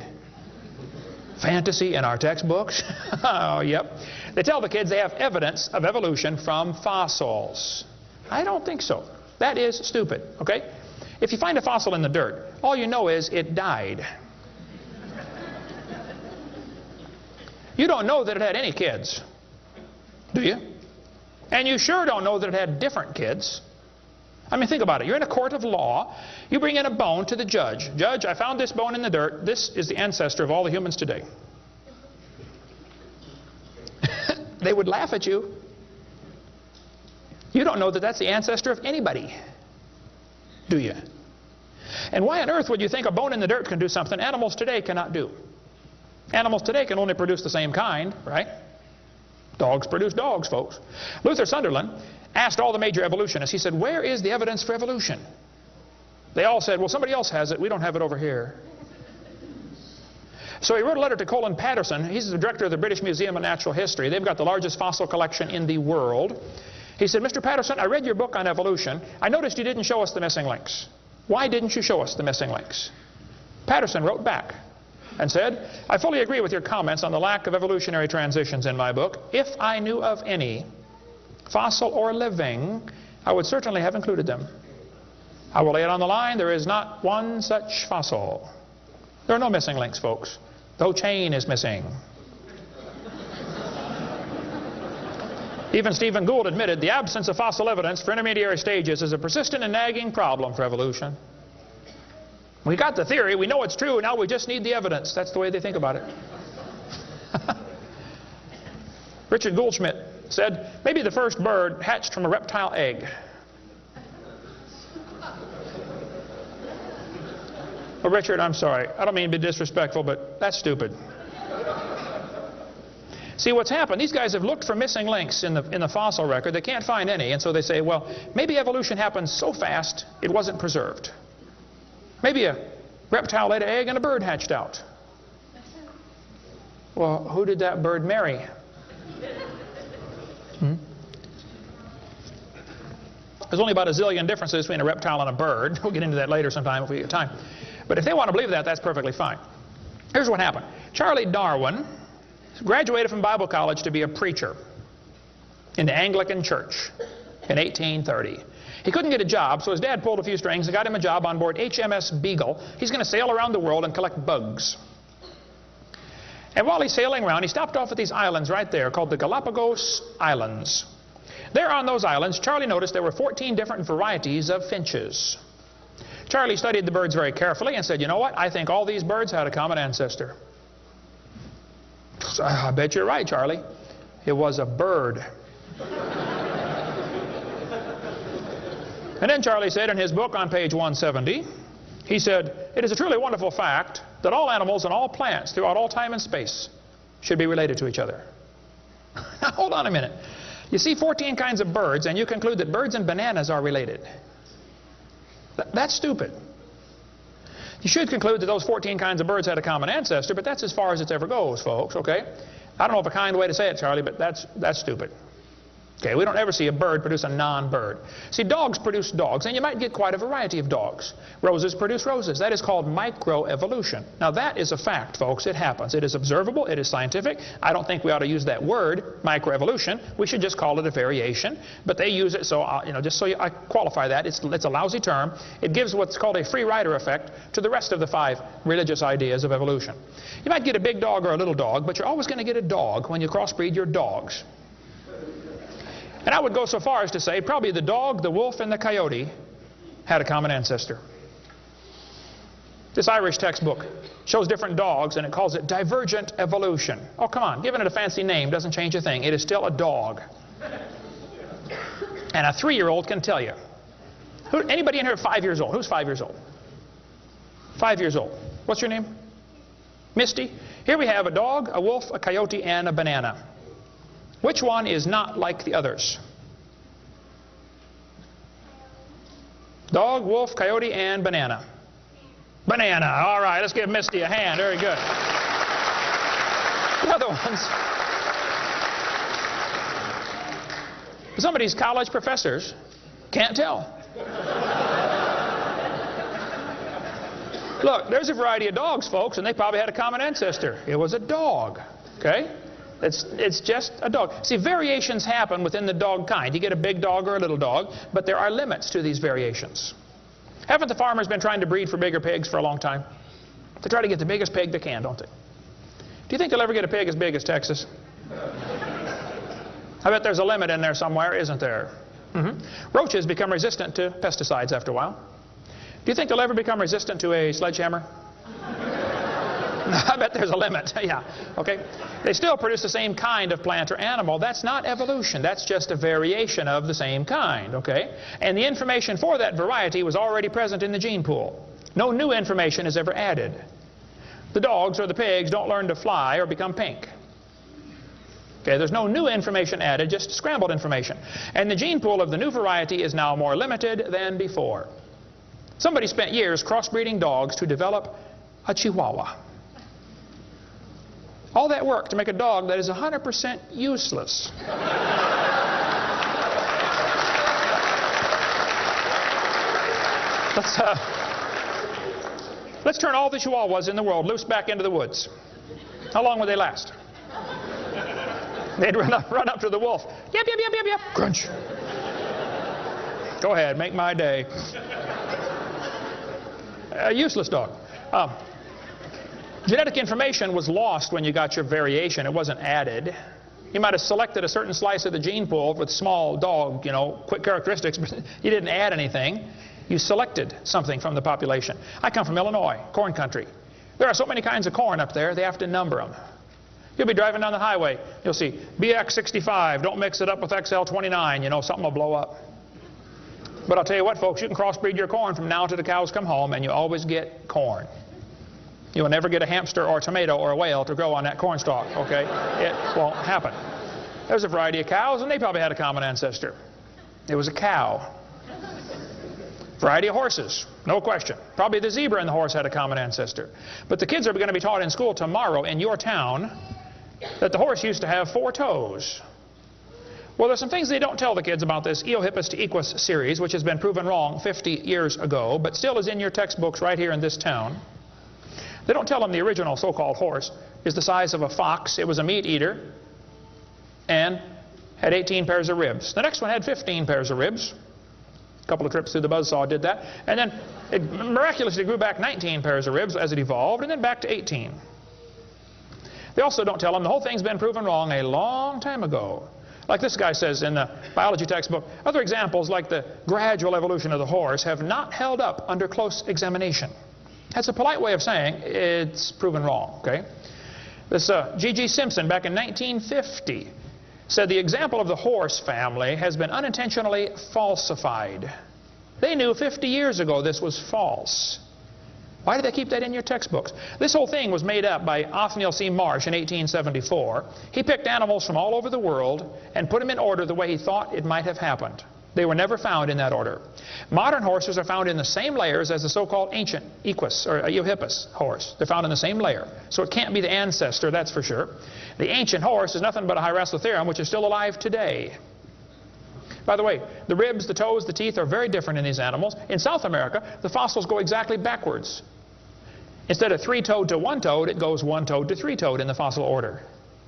Fantasy in our textbooks? Oh, yep. They tell the kids they have evidence of evolution from fossils. I don't think so. That is stupid, okay? If you find a fossil in the dirt, all you know is it died. You don't know that it had any kids, do you? And you sure don't know that it had different kids. I mean, think about it. You're in a court of law. You bring in a bone to the judge. Judge, I found this bone in the dirt. This is the ancestor of all the humans today. They would laugh at you. You don't know that that's the ancestor of anybody, do you? And why on earth would you think a bone in the dirt can do something animals today cannot do? Animals today can only produce the same kind, right? Dogs produce dogs, folks. Luther Sunderland asked all the major evolutionists, he said, where is the evidence for evolution? They all said, well, somebody else has it. We don't have it over here. So he wrote a letter to Colin Patterson. He's the director of the British Museum of Natural History. They've got the largest fossil collection in the world. He said, Mr. Patterson, I read your book on evolution. I noticed you didn't show us the missing links. Why didn't you show us the missing links? Patterson wrote back and said, I fully agree with your comments on the lack of evolutionary transitions in my book. If I knew of any, fossil or living, I would certainly have included them. I will lay it on the line, there is not one such fossil. There are no missing links, folks. The whole chain is missing. Even Stephen Gould admitted the absence of fossil evidence for intermediary stages is a persistent and nagging problem for evolution. We got the theory, we know it's true, now we just need the evidence. That's the way they think about it. Richard Goldschmidt said, maybe the first bird hatched from a reptile egg. Well, Richard, I'm sorry. I don't mean to be disrespectful, but that's stupid. See, what's happened, these guys have looked for missing links in the fossil record. They can't find any, and so they say, well, maybe evolution happened so fast it wasn't preserved. Maybe a reptile laid an egg and a bird hatched out. Well, who did that bird marry? There's only about a zillion differences between a reptile and a bird. We'll get into that later sometime if we get time. But if they want to believe that, that's perfectly fine. Here's what happened. Charlie Darwin graduated from Bible college to be a preacher in the Anglican Church in 1830. He couldn't get a job, so his dad pulled a few strings and got him a job on board HMS Beagle. He's going to sail around the world and collect bugs. And while he's sailing around, he stopped off at these islands right there called the Galapagos Islands. There on those islands, Charlie noticed there were 14 different varieties of finches. Charlie studied the birds very carefully and said, you know what? I think all these birds had a common ancestor. I bet you're right, Charlie. It was a bird. And then Charlie said in his book on page 170, he said, it is a truly wonderful fact that all animals and all plants throughout all time and space should be related to each other. Now, hold on a minute. You see 14 kinds of birds, and you conclude that birds and bananas are related. That's stupid. You should conclude that those 14 kinds of birds had a common ancestor, but that's as far as it ever goes, folks, okay? I don't know of a kind way to say it, Charlie, but that's stupid. Okay, we don't ever see a bird produce a non-bird. See, dogs produce dogs, and you might get quite a variety of dogs. Roses produce roses. That is called microevolution. Now, that is a fact, folks. It happens. It is observable. It is scientific. I don't think we ought to use that word, microevolution. We should just call it a variation. But they use it, so, just so I qualify that, it's a lousy term. It gives what's called a free rider effect to the rest of the 5 religious ideas of evolution. You might get a big dog or a little dog, but you're always going to get a dog when you crossbreed your dogs. And I would go so far as to say probably the dog, the wolf, and the coyote had a common ancestor. This Irish textbook shows different dogs, and it calls it divergent evolution. Oh, come on. Giving it a fancy name doesn't change a thing. It is still a dog. And a 3-year-old can tell you. Anybody in here 5 years old? Who's 5 years old? 5 years old. What's your name? Misty. Here we have a dog, a wolf, a coyote, and a banana. Which one is not like the others? Dog, wolf, coyote, and banana. Banana. All right, let's give Misty a hand. Very good. The other ones. Some of these college professors can't tell. Look, there's a variety of dogs, folks, and they probably had a common ancestor. It was a dog. Okay? It's just a dog. See, variations happen within the dog kind. You get a big dog or a little dog, but there are limits to these variations. Haven't the farmers been trying to breed for bigger pigs for a long time? They try to get the biggest pig they can, don't they? Do you think they'll ever get a pig as big as Texas? I bet there's a limit in there somewhere, isn't there? Roaches become resistant to pesticides after a while. Do you think they'll ever become resistant to a sledgehammer? I bet there's a limit. Yeah, okay. They still produce the same kind of plant or animal. That's not evolution. That's just a variation of the same kind, okay? And the information for that variety was already present in the gene pool. No new information is ever added. The dogs or the pigs don't learn to fly or become pink. Okay, there's no new information added, just scrambled information. And the gene pool of the new variety is now more limited than before. Somebody spent years crossbreeding dogs to develop a Chihuahua. All that work to make a dog that is 100% useless. Let's turn all the Chihuahuas in the world loose back into the woods. How long would they last? They'd run up to the wolf. Yep, yep, yep, yep, yep. Crunch. Go ahead, make my day. A useless dog. Genetic information was lost when you got your variation. It wasn't added. You might have selected a certain slice of the gene pool with small dog, quick characteristics, but you didn't add anything. You selected something from the population. I come from Illinois, corn country. There are so many kinds of corn up there, they have to number them. You'll be driving down the highway. You'll see BX65, don't mix it up with XL29, something will blow up. But I'll tell you what, folks, you can crossbreed your corn from now till the cows come home, and you always get corn. You'll never get a hamster or a tomato or a whale to grow on that corn stalk, okay? It won't happen. There's a variety of cows, and they probably had a common ancestor. It was a cow. Variety of horses, no question. Probably the zebra and the horse had a common ancestor. But the kids are going to be taught in school tomorrow in your town that the horse used to have 4 toes. Well, there's some things they don't tell the kids about this Eohippus to Equus series, which has been proven wrong 50 years ago, but still is in your textbooks right here in this town. They don't tell them the original so-called horse is the size of a fox. It was a meat eater and had 18 pairs of ribs. The next one had 15 pairs of ribs. A couple of trips through the buzzsaw did that. And then it miraculously grew back 19 pairs of ribs as it evolved, and then back to 18. They also don't tell them the whole thing's been proven wrong a long time ago. Like this guy says in the biology textbook, other examples like the gradual evolution of the horse have not held up under close examination. That's a polite way of saying it's proven wrong, okay? This G.G. Simpson back in 1950 said the example of the horse family has been unintentionally falsified. They knew 50 years ago this was false. Why did they keep that in your textbooks? This whole thing was made up by Othniel C. Marsh in 1874. He picked animals from all over the world and put them in order the way he thought it might have happened. They were never found in that order. Modern horses are found in the same layers as the so-called ancient Equus or Eohippus horse. They're found in the same layer. So it can't be the ancestor, that's for sure. The ancient horse is nothing but a Hyracotherum, which is still alive today. By the way, the ribs, the toes, the teeth are very different in these animals. In South America, the fossils go exactly backwards. Instead of 3-toed to 1-toed, it goes 1-toed to 3-toed in the fossil order.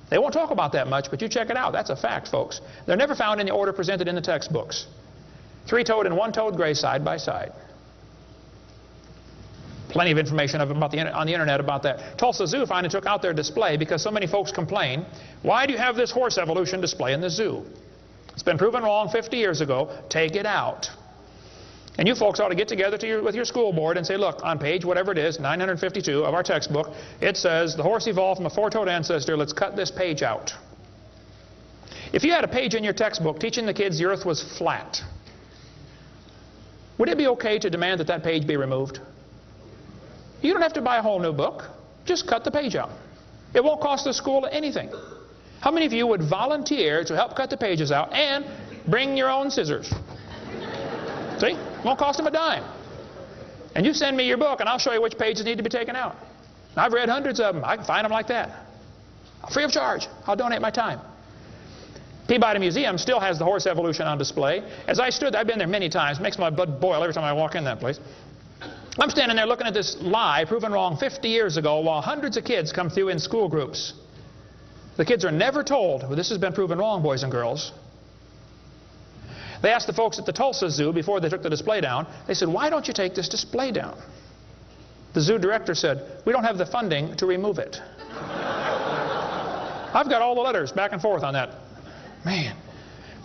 They won't talk about that much, but you check it out. That's a fact, folks. They're never found in the order presented in the textbooks. 3-toed and 1-toed gray side by side. Plenty of information on the internet about that. Tulsa Zoo finally took out their display because so many folks complain, why do you have this horse evolution display in the zoo? It's been proven wrong 50 years ago. Take it out. And you folks ought to get together with your school board and say, look, on page whatever it is, 952 of our textbook, it says the horse evolved from a 4-toed ancestor. Let's cut this page out. If you had a page in your textbook teaching the kids the earth was flat, would it be okay to demand that that page be removed? You don't have to buy a whole new book. Just cut the page out. It won't cost the school anything. How many of you would volunteer to help cut the pages out and bring your own scissors? See? It won't cost them a dime. And you send me your book and I'll show you which pages need to be taken out. I've read hundreds of them. I can find them like that. Free of charge. I'll donate my time. Peabody Museum still has the horse evolution on display. As I stood, I've been there many times. It makes my blood boil every time I walk in that place. I'm standing there looking at this lie proven wrong 50 years ago while hundreds of kids come through in school groups. The kids are never told, well, this has been proven wrong, boys and girls. They asked the folks at the Tulsa Zoo before they took the display down, they said, why don't you take this display down? The zoo director said, we don't have the funding to remove it. I've got all the letters back and forth on that. Man,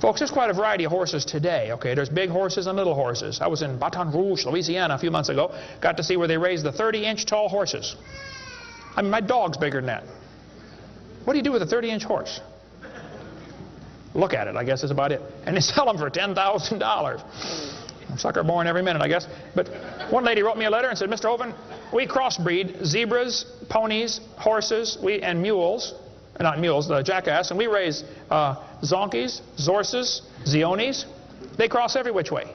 Folks, there's quite a variety of horses today, okay? There's big horses and little horses. I was in Baton Rouge, Louisiana a few months ago. Got to see where they raised the 30-inch tall horses. I mean, my dog's bigger than that. What do you do with a 30-inch horse? Look at it, I guess is about it. And they sell them for $10,000. Sucker born every minute, I guess. But one lady wrote me a letter and said, Mr. Hovind, we crossbreed zebras, ponies, horses, and mules. Not mules, the jackass. And we raise zonkies, zorses, zeonies. They cross every which way.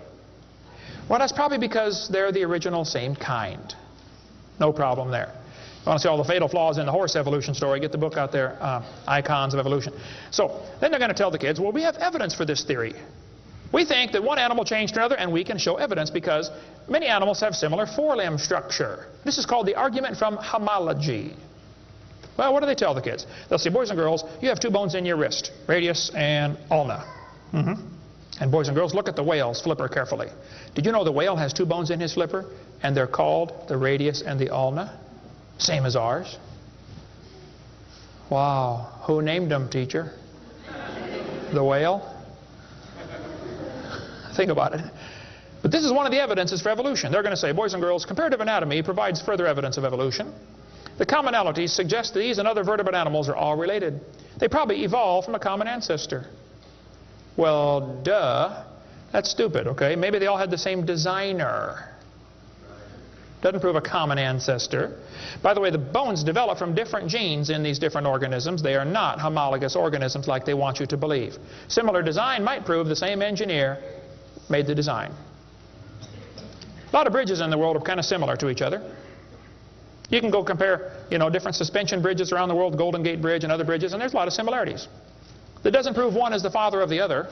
Well, that's probably because they're the original same kind. No problem there. You want to see all the fatal flaws in the horse evolution story, get the book out there, Icons of Evolution. So then they're going to tell the kids, well, we have evidence for this theory. We think that one animal changed to another, and we can show evidence because many animals have similar forelimb structure. This is called the argument from homology. Well, what do they tell the kids? They'll say, boys and girls, you have two bones in your wrist, radius and ulna. And boys and girls, look at the whale's flipper carefully. Did you know the whale has two bones in his flipper, and they're called the radius and the ulna? Same as ours. Wow. Who named them, teacher? The whale? Think about it. But this is one of the evidences for evolution. They're going to say, boys and girls, comparative anatomy provides further evidence of evolution. The commonalities suggest that these and other vertebrate animals are all related. They probably evolved from a common ancestor. Well, duh. That's stupid, okay? Maybe they all had the same designer. Doesn't prove a common ancestor. By the way, the bones develop from different genes in these different organisms. They are not homologous organisms like they want you to believe. Similar design might prove the same engineer made the design. A lot of bridges in the world are kind of similar to each other. You can go compare, different suspension bridges around the world, Golden Gate Bridge and other bridges, and there's a lot of similarities. That doesn't prove one is the father of the other,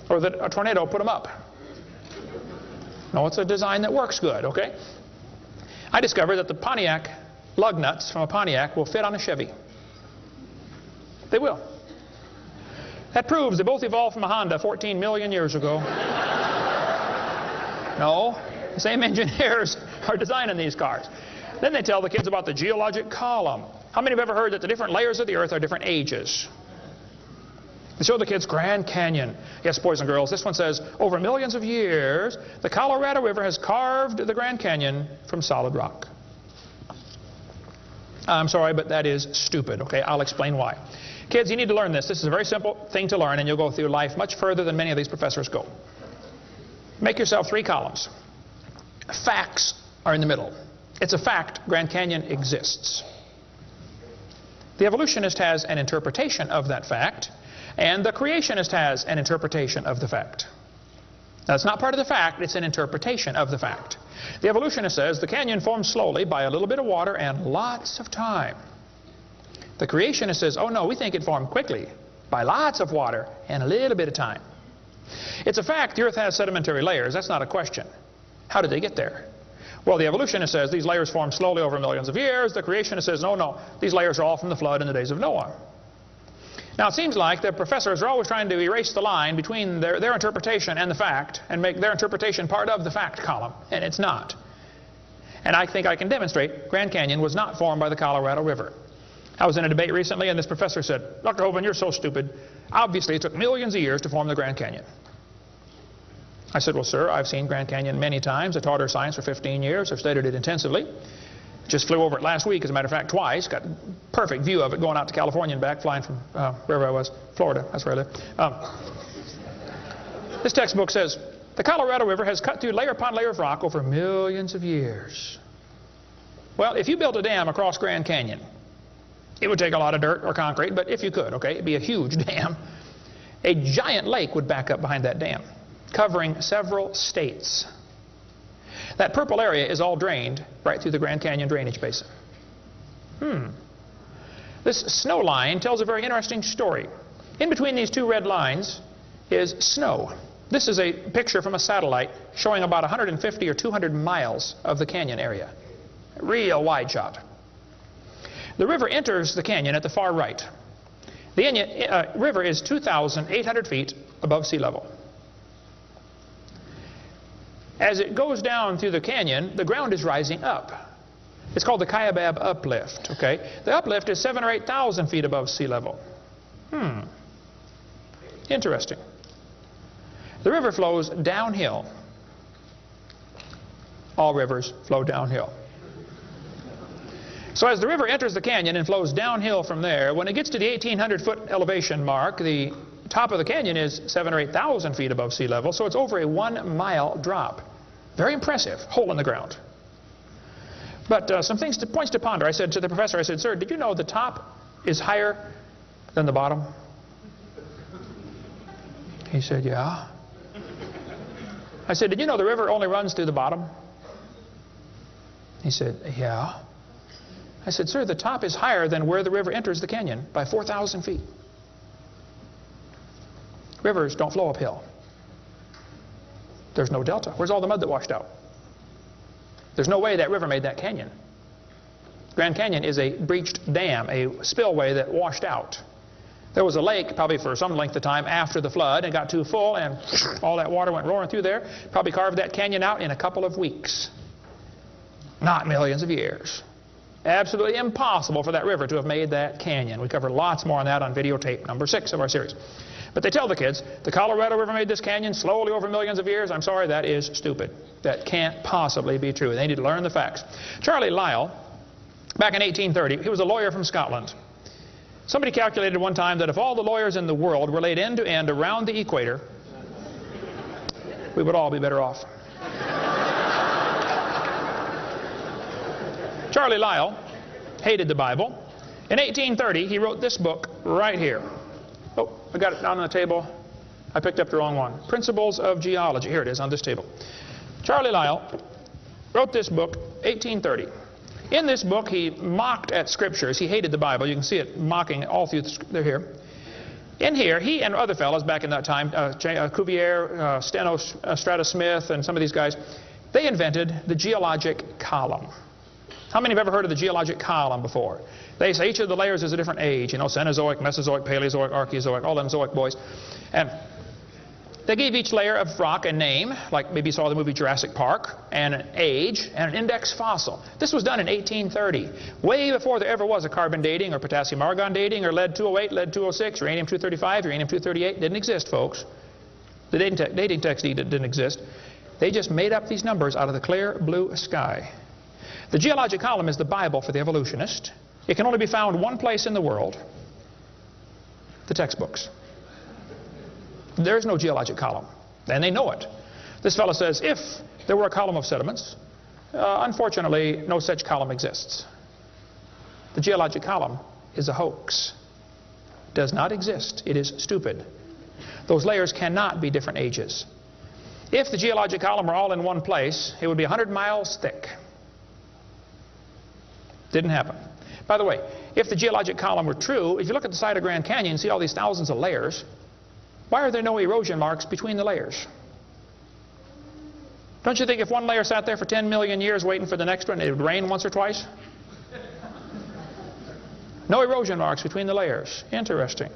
or that a tornado put them up. No, it's a design that works good, okay? I discovered that the Pontiac lug nuts from a Pontiac will fit on a Chevy. They will. That proves they both evolved from a Honda 14 million years ago. No, the same engineers are designing these cars. Then they tell the kids about the geologic column. How many have ever heard that the different layers of the earth are different ages? They show the kids Grand Canyon. Yes, boys and girls, this one says, over millions of years, the Colorado River has carved the Grand Canyon from solid rock. I'm sorry, but that is stupid, okay? I'll explain why. Kids, you need to learn this. This is a very simple thing to learn, and you'll go through life much further than many of these professors go. Make yourself 3 columns. Facts are in the middle. It's a fact Grand Canyon exists. The evolutionist has an interpretation of that fact, and the creationist has an interpretation of the fact. Now, it's not part of the fact, it's an interpretation of the fact. The evolutionist says the canyon formed slowly by a little bit of water and lots of time. The creationist says, oh no, we think it formed quickly by lots of water and a little bit of time. It's a fact the earth has sedimentary layers. That's not a question. How did they get there? Well, the evolutionist says these layers formed slowly over millions of years. The creationist says, no, these layers are all from the flood in the days of Noah. Now, it seems like the professors are always trying to erase the line between their interpretation and the fact and make their interpretation part of the fact column, and it's not. And I think I can demonstrate Grand Canyon was not formed by the Colorado River. I was in a debate recently, and this professor said, Dr. Hovind, you're so stupid. Obviously, it took millions of years to form the Grand Canyon. I said, well, sir, I've seen Grand Canyon many times. I taught earth science for 15 years. I've studied it intensively. Just flew over it last week, as a matter of fact, twice. Got a perfect view of it going out to California and back, flying from wherever I was, Florida. That's where I live. This textbook says, the Colorado River has cut through layer upon layer of rock over millions of years. Well, if you built a dam across Grand Canyon, it would take a lot of dirt or concrete, but if you could, okay, it'd be a huge dam. A giant lake would back up behind that dam, covering several states. That purple area is all drained right through the Grand Canyon drainage basin. This snow line tells a very interesting story. In between these 2 red lines is snow. This is a picture from a satellite showing about 150 or 200 miles of the canyon area. Real wide shot. The river enters the canyon at the far right. The river is 2,800 feet above sea level. As it goes down through the canyon, the ground is rising up. It's called the Kaibab uplift, okay? The uplift is 7,000 or 8,000 feet above sea level. Interesting. The river flows downhill. All rivers flow downhill. So as the river enters the canyon and flows downhill from there, when it gets to the 1,800-foot elevation mark, the top of the canyon is 7,000 or 8,000 feet above sea level, so it's over a 1-mile drop. Very impressive. Hole in the ground. But some points to ponder. I said to the professor, I said, "Sir, did you know the top is higher than the bottom?" He said, "Yeah." I said, "Did you know the river only runs through the bottom?" He said, "Yeah." I said, "Sir, the top is higher than where the river enters the canyon by 4,000 feet. Rivers don't flow uphill. There's no delta. Where's all the mud that washed out? There's no way that river made that canyon. Grand Canyon is a breached dam, a spillway that washed out. There was a lake probably for some length of time after the flood and got too full and all that water went roaring through there. Probably carved that canyon out in a couple of weeks. Not millions of years. Absolutely impossible for that river to have made that canyon. We cover lots more on that on videotape number 6 of our series. But they tell the kids, the Colorado River made this canyon slowly over millions of years. I'm sorry, that is stupid. That can't possibly be true. They need to learn the facts. Charlie Lyell, back in 1830, he was a lawyer from Scotland. Somebody calculated one time that if all the lawyers in the world were laid end to end around the equator, we would all be better off. Charlie Lyell hated the Bible. In 1830, he wrote this book right here. Oh, I got it down on the table. I picked up the wrong one. Principles of Geology. Here it is on this table. Charlie Lyell wrote this book, 1830. In this book, he mocked at scriptures. He hated the Bible. You can see it mocking all through they're here. In here, he and other fellows back in that time, Cuvier, Stratus Smith, and some of these guys, they invented the geologic column. How many have ever heard of the geologic column before? They say each of the layers is a different age, you know, Cenozoic, Mesozoic, Paleozoic, Archeozoic, all them Zoic boys. And they gave each layer of rock a name, like maybe you saw the movie Jurassic Park, and an age, and an index fossil. This was done in 1830, way before there ever was a carbon dating or potassium argon dating or lead-208, lead-206, uranium-235, uranium-238. Didn't exist, folks. The dating technique didn't exist. They just made up these numbers out of the clear blue sky. The geologic column is the Bible for the evolutionist. It can only be found one place in the world, the textbooks. There's no geologic column, and they know it. This fellow says, if there were a column of sediments, unfortunately, no such column exists. The geologic column is a hoax. It does not exist. It is stupid. Those layers cannot be different ages. If the geologic column were all in one place, it would be 100 miles thick. Didn't happen. By the way, if the geologic column were true, if you look at the side of Grand Canyon and see all these thousands of layers, why are there no erosion marks between the layers? Don't you think if one layer sat there for 10 million years waiting for the next one, it would rain once or twice? No erosion marks between the layers. Interesting.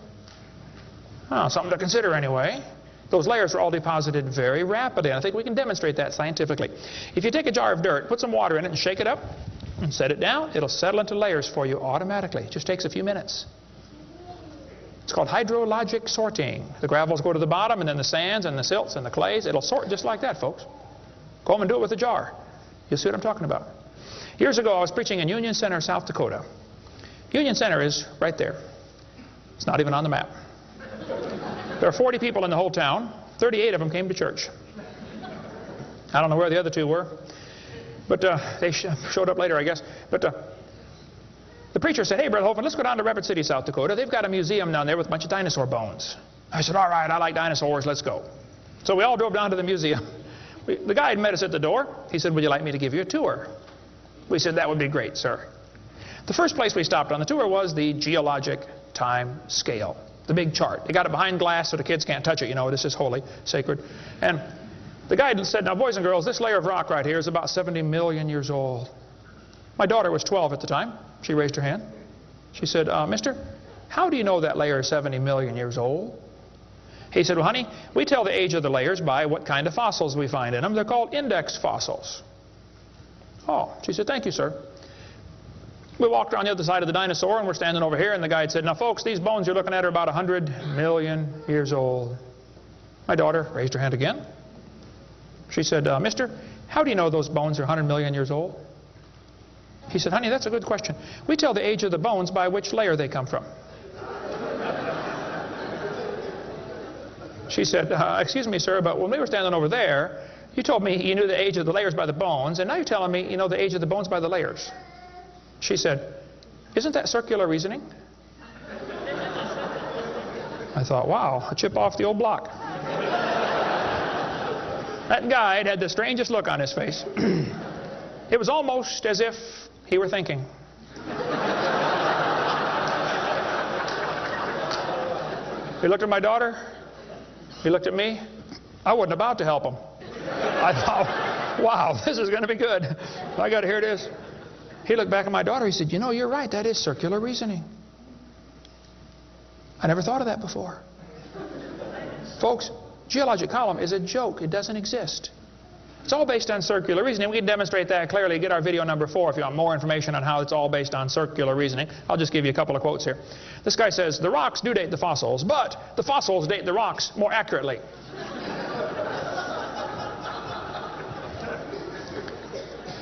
Oh, something to consider anyway. Those layers are all deposited very rapidly, and I think we can demonstrate that scientifically. If you take a jar of dirt, put some water in it and shake it up, and set it down, it'll settle into layers for you automatically. It just takes a few minutes. It's called hydrologic sorting. The gravels go to the bottom, and then the sands and the silts and the clays, it'll sort just like that, folks. Go home and do it with a jar. You'll see what I'm talking about. Years ago, I was preaching in Union Center, South Dakota. Union Center is right there. It's not even on the map. There are 40 people in the whole town. 38 of them came to church. I don't know where the other 2 were. But they showed up later, I guess. But the preacher said, "Hey, Brother Hovind, let's go down to Rapid City, South Dakota. They've got a museum down there with a bunch of dinosaur bones." I said, "All right, I like dinosaurs. Let's go." So we all drove down to the museum. The guide met us at the door. He said, "Would you like me to give you a tour?" We said, "That would be great, sir." The first place we stopped on the tour was the geologic time scale, the big chart. They got it behind glass so the kids can't touch it. You know, this is holy, sacred. And the guide said, "Now, boys and girls, this layer of rock right here is about 70 million years old." My daughter was 12 at the time. She raised her hand. She said, "Mister, how do you know that layer is 70 million years old?" He said, "Well, honey, we tell the age of the layers by what kind of fossils we find in them. They're called index fossils." Oh, she said, "Thank you, sir." We walked around the other side of the dinosaur, and we're standing over here, and the guide said, now folks, these bones you're looking at are about 100 million years old. My daughter raised her hand again. She said, mister, how do you know those bones are 100 million years old? He said, honey, that's a good question. We tell the age of the bones by which layer they come from. She said, excuse me, sir, but when we were standing over there, you told me you knew the age of the layers by the bones, and now you're telling me you know the age of the bones by the layers. She said, isn't that circular reasoning? I thought, wow, a chip off the old block. That guide had the strangest look on his face. It was almost as if he were thinking. He looked at my daughter. He looked at me. I wasn't about to help him. I thought, wow, this is going to be good. I got to hear this. He looked back at my daughter. He said, you know, you're right. That is circular reasoning. I never thought of that before. Folks, geologic column is a joke. It doesn't exist. It's all based on circular reasoning. We can demonstrate that clearly. Get our video number 4 if you want more information on how it's all based on circular reasoning. I'll just give you a couple of quotes here. This guy says, the rocks do date the fossils, but the fossils date the rocks more accurately.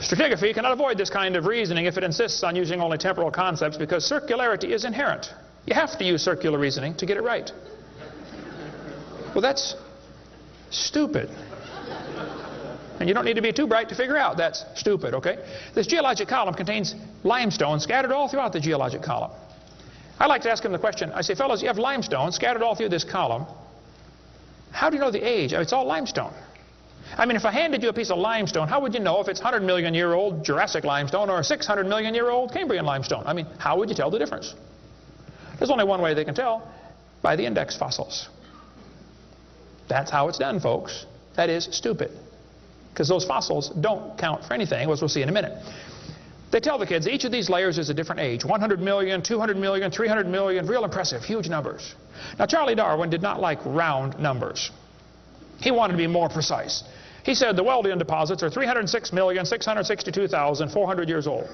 Stratigraphy cannot avoid this kind of reasoning if it insists on using only temporal concepts because circularity is inherent. You have to use circular reasoning to get it right. Well, that's stupid. And you don't need to be too bright to figure out that's stupid, okay? This geologic column contains limestone scattered all throughout the geologic column. I like to ask him the question, I say, fellows, you have limestone scattered all through this column. How do you know the age? It's all limestone. I mean, if I handed you a piece of limestone, how would you know if it's 100 million year old Jurassic limestone or 600 million year old Cambrian limestone? I mean, how would you tell the difference? There's only one way they can tell, by the index fossils. That's how it's done, folks. That is stupid. Because those fossils don't count for anything, as we'll see in a minute. They tell the kids each of these layers is a different age. 100 million, 200 million, 300 million, real impressive, huge numbers. Now, Charlie Darwin did not like round numbers. He wanted to be more precise. He said the Wealdian deposits are 306,662,400 years old.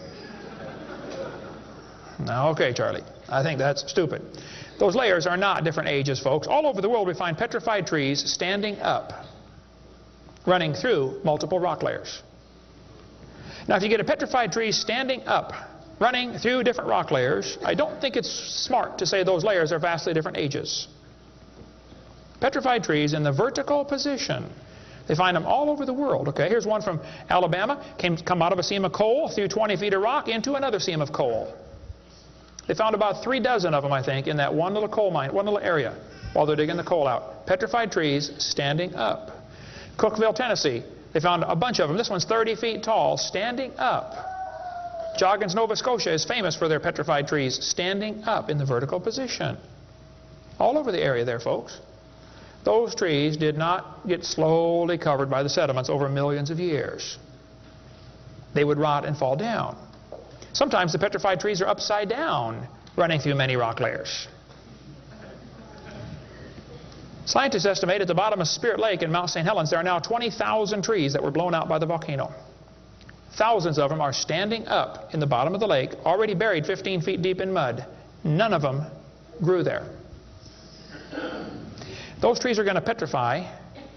Now, okay, Charlie, I think that's stupid. Those layers are not different ages, folks. All over the world we find petrified trees standing up, running through multiple rock layers. Now, if you get a petrified tree standing up, running through different rock layers, I don't think it's smart to say those layers are vastly different ages. Petrified trees in the vertical position, they find them all over the world. Okay, here's one from Alabama. Come out of a seam of coal through 20 feet of rock into another seam of coal. They found about 3 dozen of them, I think, in that one little coal mine, one little area, while they're digging the coal out. Petrified trees standing up. Cookeville, Tennessee, they found a bunch of them. This one's 30 feet tall, standing up. Joggins, Nova Scotia is famous for their petrified trees standing up in the vertical position. All over the area there, folks. Those trees did not get slowly covered by the sediments over millions of years. They would rot and fall down. Sometimes the petrified trees are upside down, running through many rock layers. Scientists estimate at the bottom of Spirit Lake in Mount St. Helens there are now 20,000 trees that were blown out by the volcano. Thousands of them are standing up in the bottom of the lake, already buried 15 feet deep in mud. None of them grew there. Those trees are going to petrify.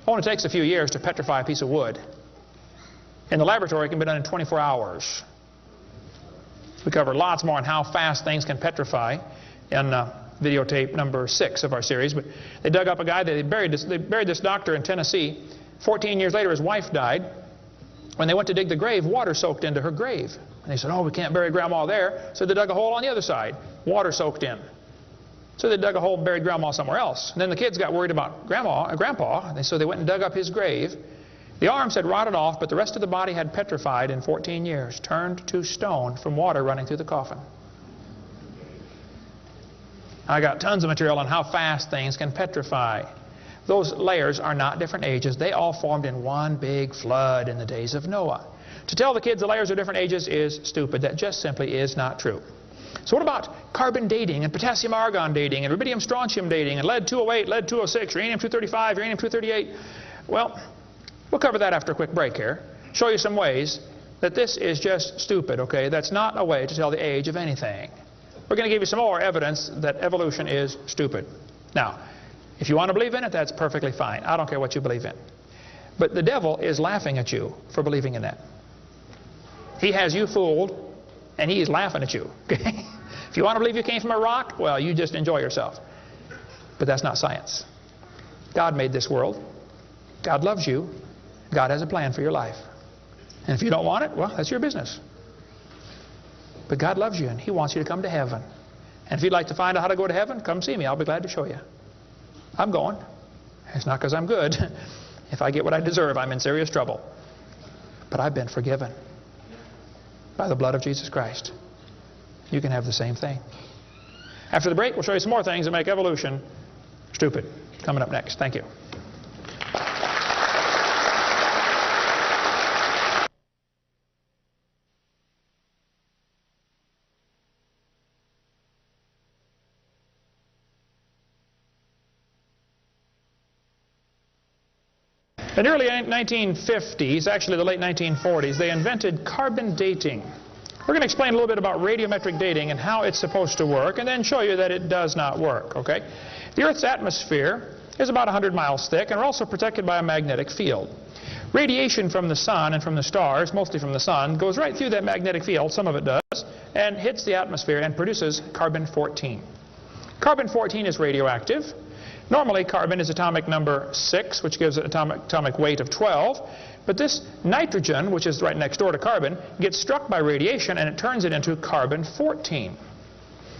Only takes a few years to petrify a piece of wood. In the laboratory, it can be done in 24 hours. We cover lots more on how fast things can petrify in videotape number 6 of our series. But they dug up a guy, they buried this doctor in Tennessee. 14 years later, his wife died. When they went to dig the grave, water soaked into her grave. And they said, oh, we can't bury Grandma there. So they dug a hole on the other side. Water soaked in. So they dug a hole and buried Grandma somewhere else. And then the kids got worried about Grandpa, and so they went and dug up his grave. The arms had rotted off, but the rest of the body had petrified in 14 years, turned to stone from water running through the coffin. I got tons of material on how fast things can petrify. Those layers are not different ages. They all formed in one big flood in the days of Noah. To tell the kids the layers are different ages is stupid. That just simply is not true. So what about carbon dating and potassium argon dating and rubidium strontium dating and lead-208, lead-206, uranium-235, uranium-238? Well, we'll cover that after a quick break here. Show you some ways that this is just stupid, okay? That's not a way to tell the age of anything. We're going to give you some more evidence that evolution is stupid. Now, if you want to believe in it, that's perfectly fine. I don't care what you believe in. But the devil is laughing at you for believing in that. He has you fooled, and he is laughing at you. Okay? If you want to believe you came from a rock, well, you just enjoy yourself. But that's not science. God made this world. God loves you. God has a plan for your life. And if you don't want it, well, that's your business. But God loves you, and He wants you to come to heaven. And if you'd like to find out how to go to heaven, come see me. I'll be glad to show you. I'm going. It's not because I'm good. If I get what I deserve, I'm in serious trouble. But I've been forgiven by the blood of Jesus Christ. You can have the same thing. After the break, we'll show you some more things that make evolution stupid. Coming up next. Thank you. In the early 1950s, actually the late 1940s, they invented carbon dating. We're going to explain a little bit about radiometric dating and how it's supposed to work, and then show you that it does not work, okay? The Earth's atmosphere is about 100 miles thick, and we're also protected by a magnetic field. Radiation from the sun and from the stars, mostly from the sun, goes right through that magnetic field, some of it does, and hits the atmosphere and produces carbon-14. Carbon-14 is radioactive. Normally, carbon is atomic number 6, which gives it atomic weight of 12. But this nitrogen, which is right next door to carbon, gets struck by radiation and it turns it into carbon-14.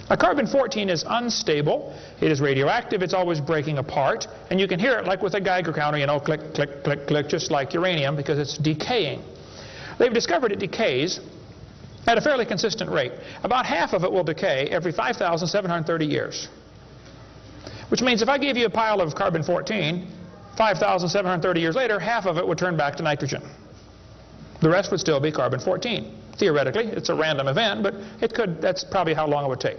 Now, carbon-14 is unstable. It is radioactive. It's always breaking apart. And you can hear it like with a Geiger counter, you know, click, click, click, click, just like uranium, because it's decaying. They've discovered it decays at a fairly consistent rate. About half of it will decay every 5,730 years. Which means if I gave you a pile of carbon-14, 5,730 years later, half of it would turn back to nitrogen. The rest would still be carbon-14. Theoretically, it's a random event, but it could, that's probably how long it would take.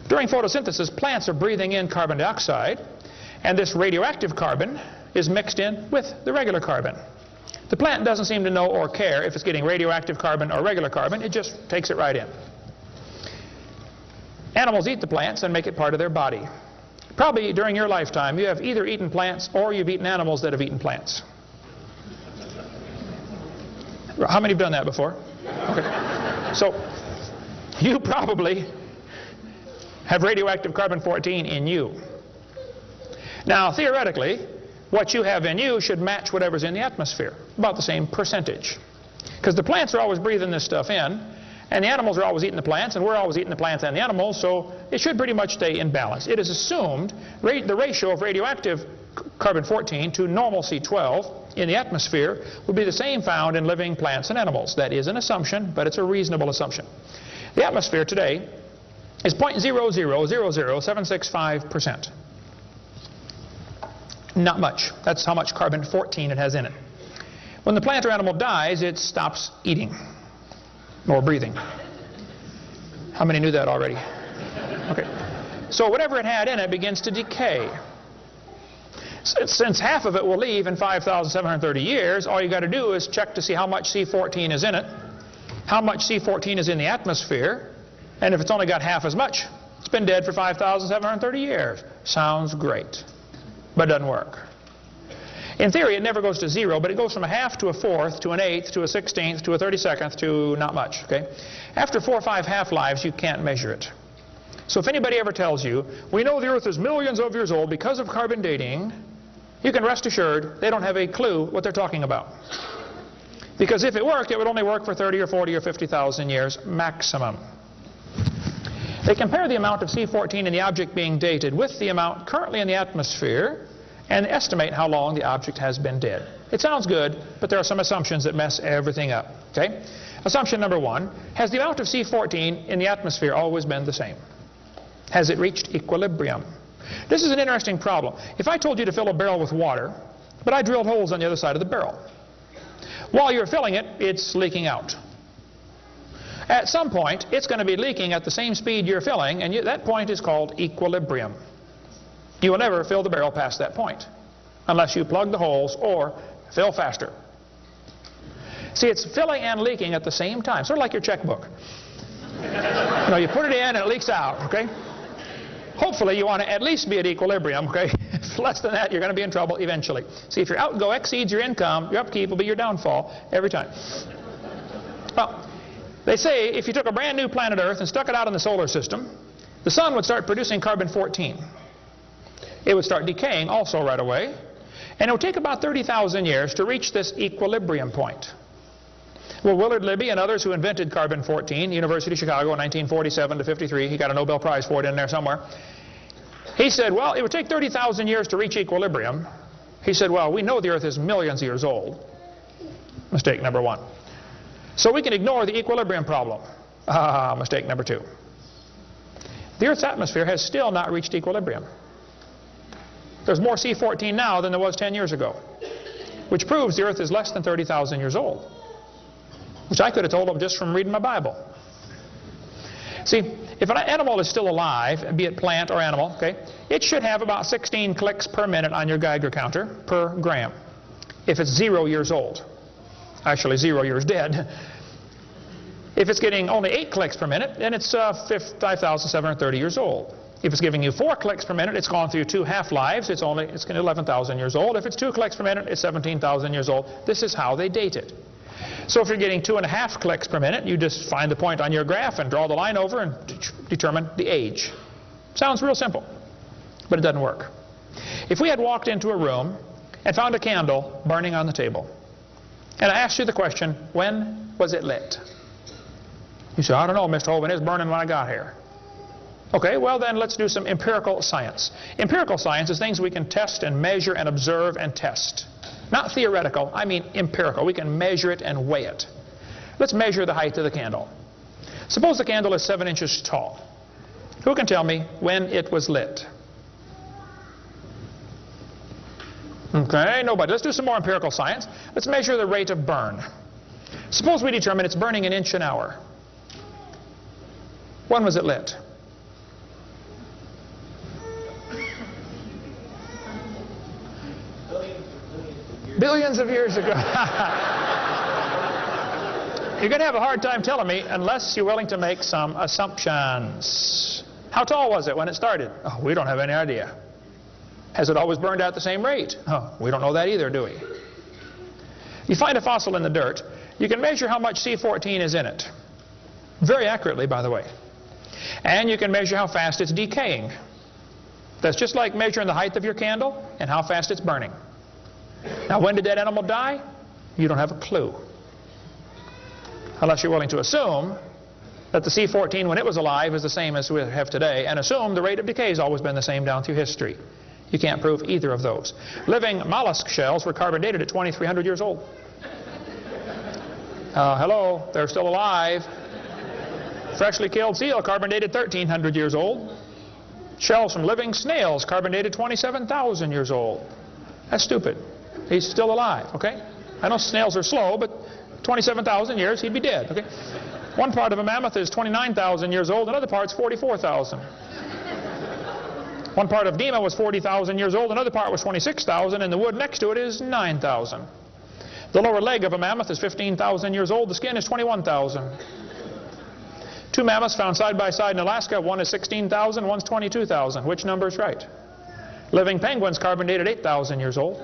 During photosynthesis, plants are breathing in carbon dioxide, and this radioactive carbon is mixed in with the regular carbon. The plant doesn't seem to know or care if it's getting radioactive carbon or regular carbon. It just takes it right in. Animals eat the plants and make it part of their body. Probably during your lifetime, you have either eaten plants or you've eaten animals that have eaten plants. How many have done that before? Okay. So, you probably have radioactive carbon-14 in you. Now, theoretically, what you have in you should match whatever's in the atmosphere, about the same percentage. Because the plants are always breathing this stuff in, and the animals are always eating the plants, and we're always eating the plants and the animals, so it should pretty much stay in balance. It is assumed the ratio of radioactive carbon-14 to normal C12 in the atmosphere would be the same found in living plants and animals. That is an assumption, but it's a reasonable assumption. The atmosphere today is 0.0000765%. Not much. That's how much carbon-14 it has in it. When the plant or animal dies, it stops eating or breathing. How many knew that already? Okay. So whatever it had in it begins to decay. Since half of it will leave in 5,730 years, all you got to do is check to see how much C14 is in it, how much C14 is in the atmosphere, and if it's only got half as much, it's been dead for 5,730 years. Sounds great, but doesn't work. In theory, it never goes to zero, but it goes from a half to a fourth to an eighth to a 16th to a 32nd to not much. Okay? After 4 or 5 half-lives, you can't measure it. So if anybody ever tells you, we know the Earth is millions of years old because of carbon dating, you can rest assured they don't have a clue what they're talking about. Because if it worked, it would only work for 30 or 40 or 50,000 years maximum. They compare the amount of C14 in the object being dated with the amount currently in the atmosphere and estimate how long the object has been dead. It sounds good, but there are some assumptions that mess everything up. Okay? Assumption number 1, has the amount of C14 in the atmosphere always been the same? Has it reached equilibrium? This is an interesting problem. If I told you to fill a barrel with water, but I drilled holes on the other side of the barrel, while you're filling it, it's leaking out. At some point, it's going to be leaking at the same speed you're filling, and that point is called equilibrium. You will never fill the barrel past that point unless you plug the holes or fill faster. See, it's filling and leaking at the same time, sort of like your checkbook. You know, you put it in and it leaks out, okay? Hopefully you want to at least be at equilibrium, okay? If less than that, you're going to be in trouble eventually. See, if your outgo exceeds your income, your upkeep will be your downfall every time. Well, they say if you took a brand new planet Earth and stuck it out in the solar system, the sun would start producing carbon-14. It would start decaying also right away, and it would take about 30,000 years to reach this equilibrium point. Well, Willard Libby and others who invented carbon-14, University of Chicago in 1947 to 53, he got a Nobel Prize for it in there somewhere. He said, well, it would take 30,000 years to reach equilibrium. He said, well, we know the Earth is millions of years old. Mistake number one. So we can ignore the equilibrium problem. Mistake number two. The Earth's atmosphere has still not reached equilibrium. There's more C14 now than there was 10 years ago, which proves the Earth is less than 30,000 years old, which I could have told them just from reading my Bible. See, if an animal is still alive, be it plant or animal, okay, it should have about 16 clicks per minute on your Geiger counter per gram if it's 0 years old. Actually, 0 years dead. If it's getting only 8 clicks per minute, then it's 5,730 years old. If it's giving you 4 clicks per minute, it's gone through 2 half-lives. It's 11,000 years old. If it's 2 clicks per minute, it's 17,000 years old. This is how they date it. So if you're getting 2.5 clicks per minute, you just find the point on your graph and draw the line over and determine the age. Sounds real simple, but it doesn't work. If we had walked into a room and found a candle burning on the table, and I asked you the question, when was it lit? You say, I don't know, Mr. Hovind, it's burning when I got here. Okay, well then let's do some empirical science. Empirical science is things we can test and measure and observe and test. Not theoretical, I mean empirical. We can measure it and weigh it. Let's measure the height of the candle. Suppose the candle is 7 inches tall. Who can tell me when it was lit? Okay, nobody. Let's do some more empirical science. Let's measure the rate of burn. Suppose we determine it's burning 1 inch an hour. When was it lit? Billions of years ago. You're going to have a hard time telling me unless you're willing to make some assumptions. How tall was it when it started? Oh, we don't have any idea. Has it always burned out at the same rate? Oh, we don't know that either, do we? You find a fossil in the dirt, you can measure how much C14 is in it. Very accurately, by the way. And you can measure how fast it's decaying. That's just like measuring the height of your candle and how fast it's burning. Now, when did that animal die? You don't have a clue. Unless you're willing to assume that the C14 when it was alive is the same as we have today, and assume the rate of decay has always been the same down through history. You can't prove either of those. Living mollusk shells were carbon dated at 2,300 years old. Hello, they're still alive. Freshly killed seal, carbon dated 1,300 years old. Shells from living snails, carbon dated 27,000 years old. That's stupid. He's still alive, okay? I know snails are slow, but 27,000 years, he'd be dead, okay? One part of a mammoth is 29,000 years old, another part's 44,000. One part of Dima was 40,000 years old, another part was 26,000, and the wood next to it is 9,000. The lower leg of a mammoth is 15,000 years old, the skin is 21,000. 2 mammoths found side by side in Alaska, one is 16,000, one's 22,000. Which number is right? Living penguins, carbon dated 8,000 years old.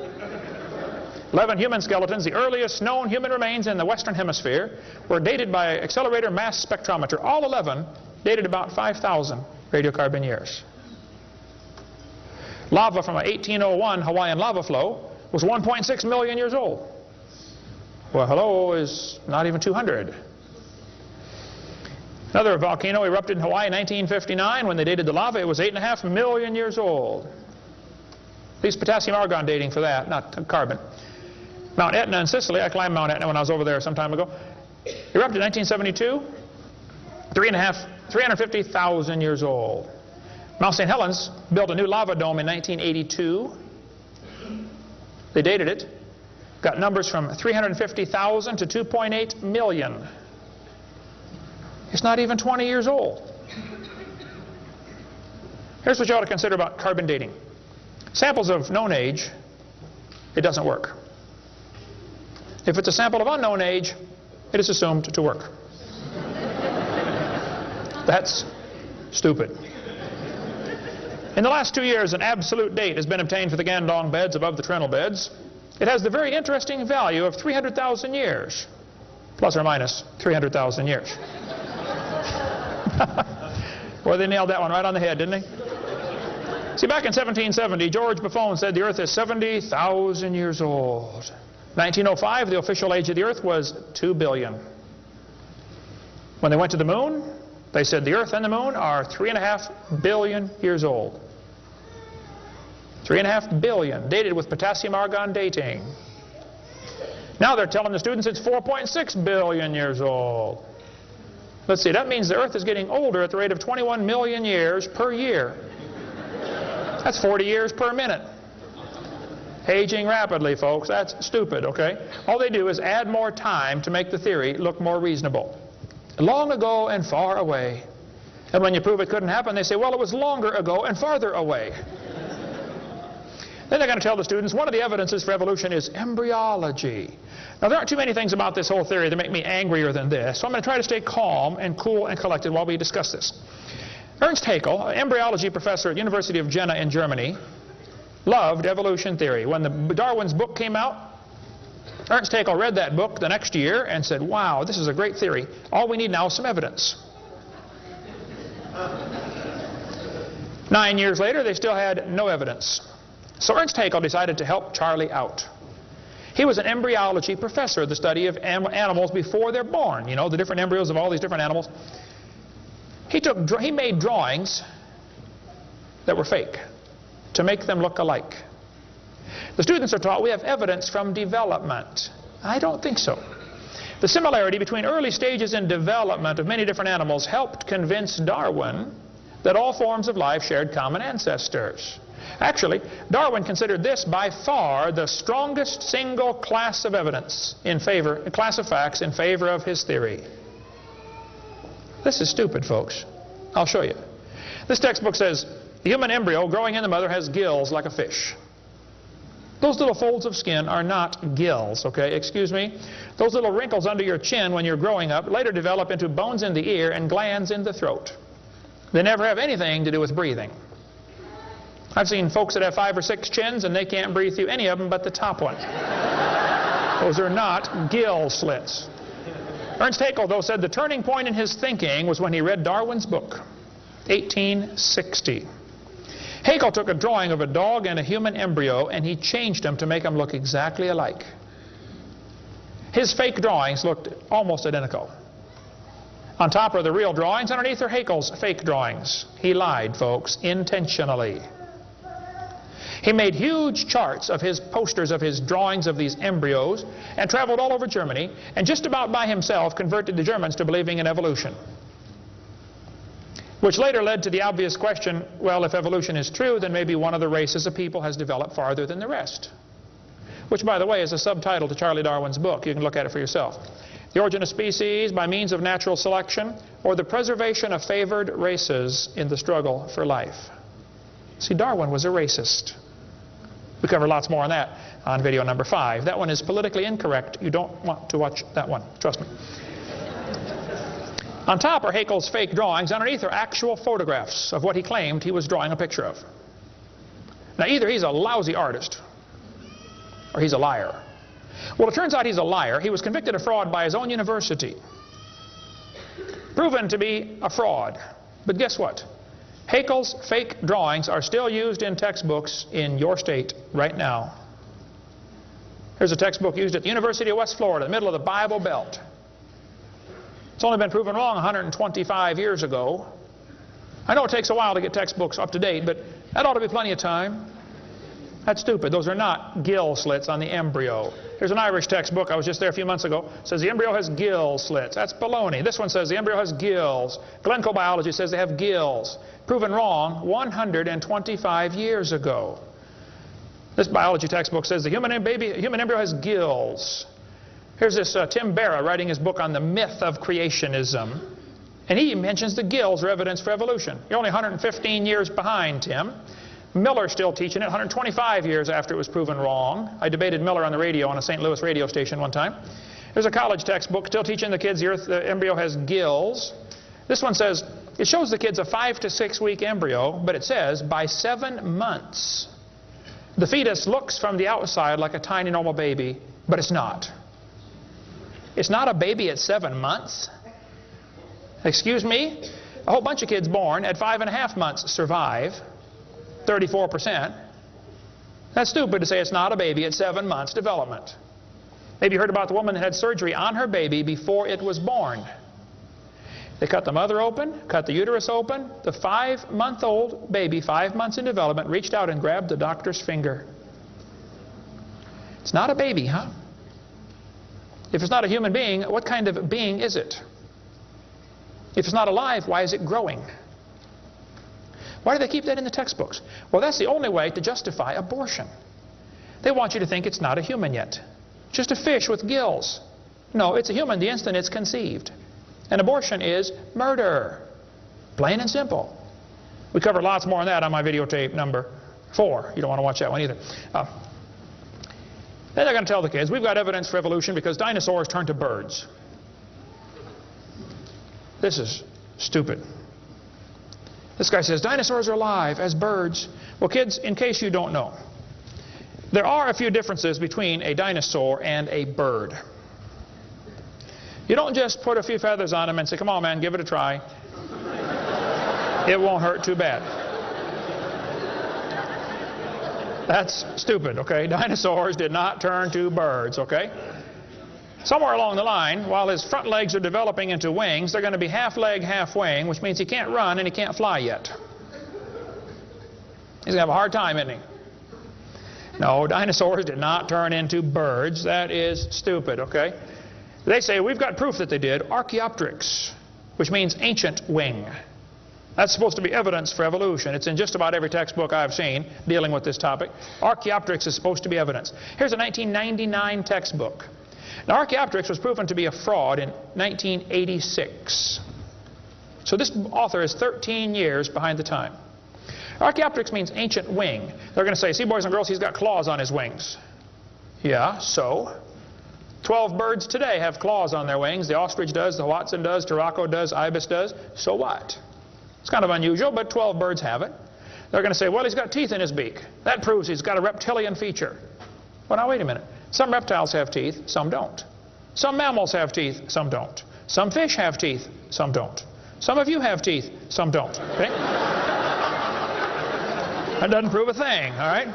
11 human skeletons, the earliest known human remains in the Western Hemisphere, were dated by accelerator mass spectrometer. All 11 dated about 5,000 radiocarbon years. Lava from a 1801 Hawaiian lava flow was 1.6 million years old. Well, hello is not even 200. Another volcano erupted in Hawaii in 1959. When they dated the lava, it was 8.5 million years old. At least potassium argon dating for that, not carbon. Mount Etna in Sicily, I climbed Mount Etna when I was over there some time ago, erupted in 1972, 350,000 years old. Mount St. Helens built a new lava dome in 1982. They dated it, got numbers from 350,000 to 2.8 million. It's not even 20 years old. Here's what you ought to consider about carbon dating. Samples of known age, it doesn't work. If it's a sample of unknown age, it is assumed to work. That's stupid. In the last 2 years, an absolute date has been obtained for the Gandong beds above the Trinil beds. It has the very interesting value of 300,000 years, plus or minus 300,000 years. Boy, they nailed that one right on the head, didn't they? See, back in 1770, George Buffon said the Earth is 70,000 years old. 1905, the official age of the Earth was 2 billion. When they went to the moon, they said the Earth and the moon are 3.5 billion years old. 3.5 billion, dated with potassium argon dating. Now they're telling the students it's 4.6 billion years old. Let's see, that means the Earth is getting older at the rate of 21 million years per year. That's 40 years per minute. Aging rapidly, folks. That's stupid, okay? All they do is add more time to make the theory look more reasonable. Long ago and far away. And when you prove it couldn't happen, they say, well, it was longer ago and farther away. Then they're going to tell the students one of the evidences for evolution is embryology. Now, there aren't too many things about this whole theory that make me angrier than this, so I'm going to try to stay calm and cool and collected while we discuss this. Ernst Haeckel, an embryology professor at the University of Jena in Germany, loved evolution theory. When Darwin's book came out, Ernst Haeckel read that book the next year and said, wow, this is a great theory. All we need now is some evidence. 9 years later, they still had no evidence. So Ernst Haeckel decided to help Charlie out. He was an embryology professor, the study of animals before they're born. You know, the different embryos of all these different animals. He made drawings that were fake to make them look alike. The students are taught we have evidence from development. I don't think so. The similarity between early stages in development of many different animals helped convince Darwin that all forms of life shared common ancestors. Actually, Darwin considered this by far the strongest single class of evidence in favor, a class of facts in favor of his theory. This is stupid, folks. I'll show you. This textbook says, the human embryo growing in the mother has gills like a fish. Those little folds of skin are not gills, okay? Excuse me. Those little wrinkles under your chin when you're growing up later develop into bones in the ear and glands in the throat. They never have anything to do with breathing. I've seen folks that have 5 or 6 chins and they can't breathe through any of them but the top one. Those are not gill slits. Ernst Haeckel, though, said the turning point in his thinking was when he read Darwin's book, 1860. Haeckel took a drawing of a dog and a human embryo and he changed them to make them look exactly alike. His fake drawings looked almost identical. On top are the real drawings, underneath are Haeckel's fake drawings. He lied, folks, intentionally. He made huge charts of his posters of his drawings of these embryos and traveled all over Germany and just about by himself converted the Germans to believing in evolution. Which later led to the obvious question, well, if evolution is true, then maybe one of the races of people has developed farther than the rest. Which, by the way, is a subtitle to Charlie Darwin's book. You can look at it for yourself. The Origin of Species by Means of Natural Selection, or the Preservation of Favored Races in the Struggle for Life. See, Darwin was a racist. We cover lots more on that on video number 5. That one is politically incorrect. You don't want to watch that one. Trust me. On top are Haeckel's fake drawings. Underneath are actual photographs of what he claimed he was drawing a picture of. Now, either he's a lousy artist or he's a liar. Well, it turns out he's a liar. He was convicted of fraud by his own university. Proven to be a fraud. But guess what? Haeckel's fake drawings are still used in textbooks in your state right now. Here's a textbook used at the University of West Florida, in the middle of the Bible Belt. It's only been proven wrong 125 years ago. I know it takes a while to get textbooks up to date, but that ought to be plenty of time. That's stupid. Those are not gill slits on the embryo. Here's an Irish textbook. I was just there a few months ago. It says the embryo has gill slits. That's baloney. This one says the embryo has gills. Glencoe Biology says they have gills. Proven wrong 125 years ago. This biology textbook says the human embryo has gills. Here's this Tim Barra writing his book on the myth of creationism. And he mentions the gills are evidence for evolution. You're only 115 years behind, Tim. Miller's still teaching it 125 years after it was proven wrong. I debated Miller on the radio on a St. Louis radio station one time. There's a college textbook still teaching the kids the embryo has gills. This one says, it shows the kids a 5 to 6 week embryo, but it says by 7 months, the fetus looks from the outside like a tiny normal baby, but it's not. It's not a baby at 7 months. Excuse me? A whole bunch of kids born at 5.5 months survive, 34%. That's stupid to say it's not a baby at 7 months development. Maybe you heard about the woman that had surgery on her baby before it was born. They cut the mother open, cut the uterus open. The 5-month-old baby, 5 months in development, reached out and grabbed the doctor's finger. It's not a baby, huh? If it's not a human being, what kind of being is it? If it's not alive, why is it growing? Why do they keep that in the textbooks? Well, that's the only way to justify abortion. They want you to think it's not a human yet. Just a fish with gills. No, it's a human the instant it's conceived. And abortion is murder. Plain and simple. We covered lots more on that on my videotape number 4. You don't want to watch that one either. Then they're going to tell the kids, we've got evidence for evolution because dinosaurs turned to birds. This is stupid. This guy says, dinosaurs are alive as birds. Well, kids, in case you don't know, there are a few differences between a dinosaur and a bird. You don't just put a few feathers on them and say, come on, man, give it a try. It won't hurt too bad. That's stupid, okay? Dinosaurs did not turn to birds, okay? Somewhere along the line, while his front legs are developing into wings, they're going to be half leg, half wing, which means he can't run and he can't fly yet. He's going to have a hard time, isn't he? No, dinosaurs did not turn into birds. That is stupid, okay? They say, we've got proof that they did. Archaeopteryx, which means ancient wing. That's supposed to be evidence for evolution. It's in just about every textbook I've seen dealing with this topic. Archaeopteryx is supposed to be evidence. Here's a 1999 textbook. Now, Archaeopteryx was proven to be a fraud in 1986. So this author is 13 years behind the time. Archaeopteryx means ancient wing. They're going to say, see, boys and girls, he's got claws on his wings. Yeah, so? 12 birds today have claws on their wings. The ostrich does, the Watson does, Turako does, ibis does. So what? It's kind of unusual, but 12 birds have it. They're going to say, well, he's got teeth in his beak. That proves he's got a reptilian feature. Well, now, wait a minute. Some reptiles have teeth, some don't. Some mammals have teeth, some don't. Some fish have teeth, some don't. Some of you have teeth, some don't. Okay? That doesn't prove a thing, all right?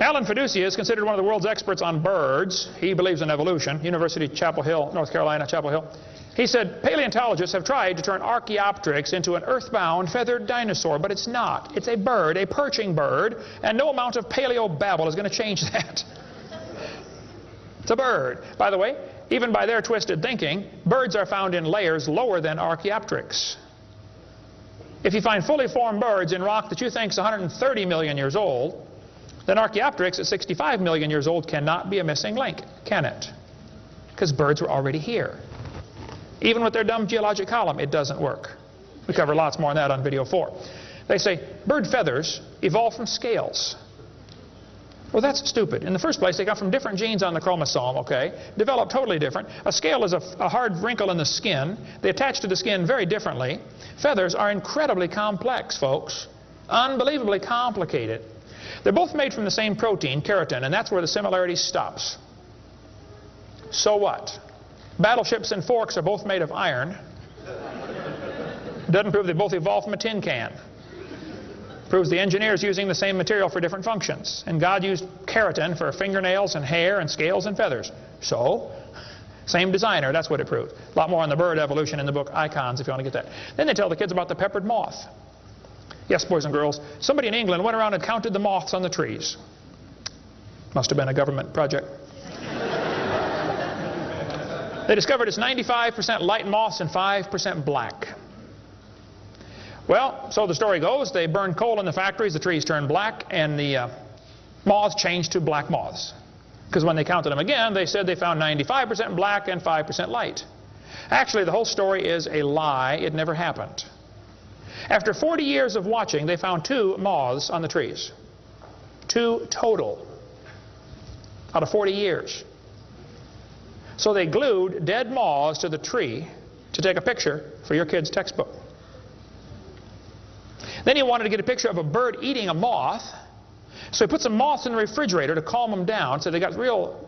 Alan Fiducia is considered one of the world's experts on birds. He believes in evolution. University Chapel Hill, North Carolina, Chapel Hill. He said, paleontologists have tried to turn Archaeopteryx into an earthbound feathered dinosaur, but it's not. It's a bird, a perching bird, and no amount of paleo-babble is going to change that. It's a bird. By the way, even by their twisted thinking, birds are found in layers lower than Archaeopteryx. If you find fully formed birds in rock that you think is 130 million years old, then Archaeopteryx at 65 million years old cannot be a missing link, can it? Because birds were already here. Even with their dumb geologic column, it doesn't work. We cover lots more on that on video 4. They say bird feathers evolved from scales. Well, that's stupid. In the first place, they come from different genes on the chromosome, okay? Developed totally different. A scale is a hard wrinkle in the skin. They attach to the skin very differently. Feathers are incredibly complex, folks. Unbelievably complicated. They're both made from the same protein, keratin, and that's where the similarity stops. So what? Battleships and forks are both made of iron. Doesn't prove they both evolved from a tin can. Proves the engineers using the same material for different functions. And God used keratin for fingernails and hair and scales and feathers. So, same designer, that's what it proved. A lot more on the bird evolution in the book Icons, if you want to get that. Then they tell the kids about the peppered moth. Yes, boys and girls, somebody in England went around and counted the moths on the trees. Must have been a government project. They discovered it's 95% light moths and 5% black. Well, so the story goes, they burned coal in the factories, the trees turned black, and the moths changed to black moths. Because when they counted them again, they said they found 95% black and 5% light. Actually, the whole story is a lie. It never happened. After 40 years of watching, they found 2 moths on the trees. 2 total out of 40 years. So they glued dead moths to the tree to take a picture for your kid's textbook. Then he wanted to get a picture of a bird eating a moth. So he put some moths in the refrigerator to calm them down, so they got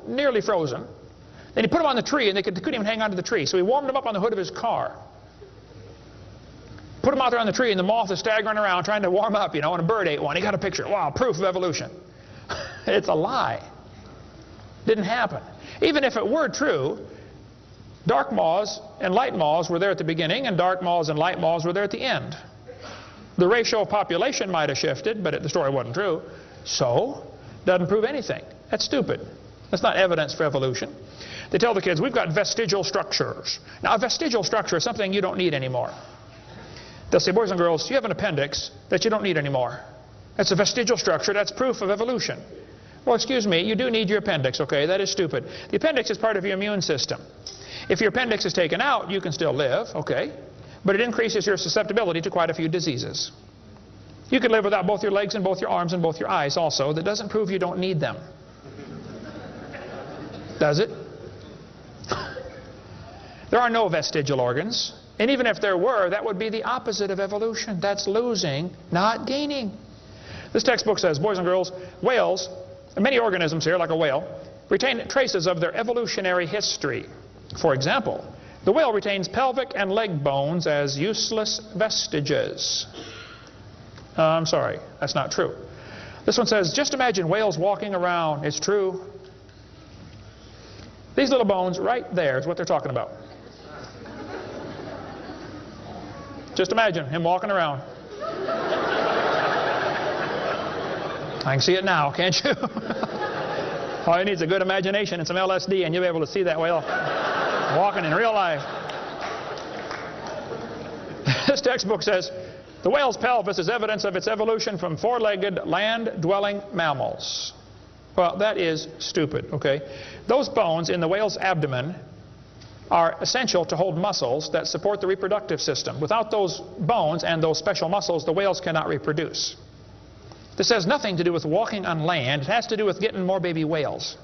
nearly frozen. Then he put them on the tree, and they couldn't even hang onto the tree. So he warmed them up on the hood of his car. Put them out there on the tree, and the moth is staggering around trying to warm up, and a bird ate one. He got a picture. Wow, proof of evolution. It's a lie. Didn't happen. Even if it were true, dark moths and light moths were there at the beginning, and dark moths and light moths were there at the end. The ratio of population might have shifted, but the story wasn't true. So, doesn't prove anything. That's stupid. That's not evidence for evolution. They tell the kids, we've got vestigial structures. Now, a vestigial structure is something you don't need anymore. They'll say, boys and girls, you have an appendix that you don't need anymore. That's a vestigial structure. That's proof of evolution. Well, excuse me, you do need your appendix, okay? That is stupid. The appendix is part of your immune system. If your appendix is taken out, you can still live, okay? But it increases your susceptibility to quite a few diseases. You could live without both your legs and both your arms and both your eyes also. That doesn't prove you don't need them. Does it? There are no vestigial organs. And even if there were, that would be the opposite of evolution. That's losing, not gaining. This textbook says, boys and girls, whales, and many organisms here, like a whale, retain traces of their evolutionary history. For example, the whale retains pelvic and leg bones as useless vestiges. I'm sorry, that's not true. This one says, just imagine whales walking around. It's true. These little bones right there is what they're talking about. Just imagine him walking around. I can see it now, can't you? All you need is a good imagination and some LSD, and you'll be able to see that whale walking in real life. This textbook says, the whale's pelvis is evidence of its evolution from 4-legged, land-dwelling mammals. Well, that is stupid, okay? Those bones in the whale's abdomen are essential to hold muscles that support the reproductive system. Without those bones and those special muscles, the whales cannot reproduce. This has nothing to do with walking on land. It has to do with getting more baby whales.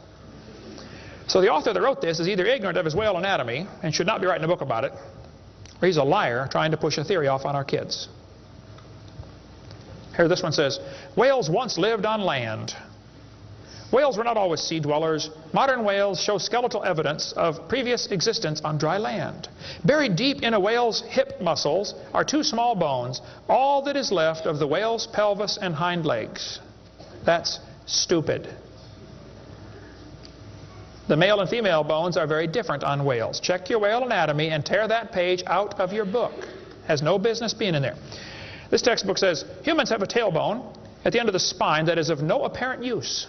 So the author that wrote this is either ignorant of his whale anatomy and should not be writing a book about it, or he's a liar trying to push a theory off on our kids. Here, this one says, whales once lived on land. Whales were not always sea dwellers. Modern whales show skeletal evidence of previous existence on dry land. Buried deep in a whale's hip muscles are 2 small bones, all that is left of the whale's pelvis and hind legs. That's stupid. The male and female bones are very different on whales. Check your whale anatomy and tear that page out of your book. Has no business being in there. This textbook says, humans have a tailbone at the end of the spine that is of no apparent use.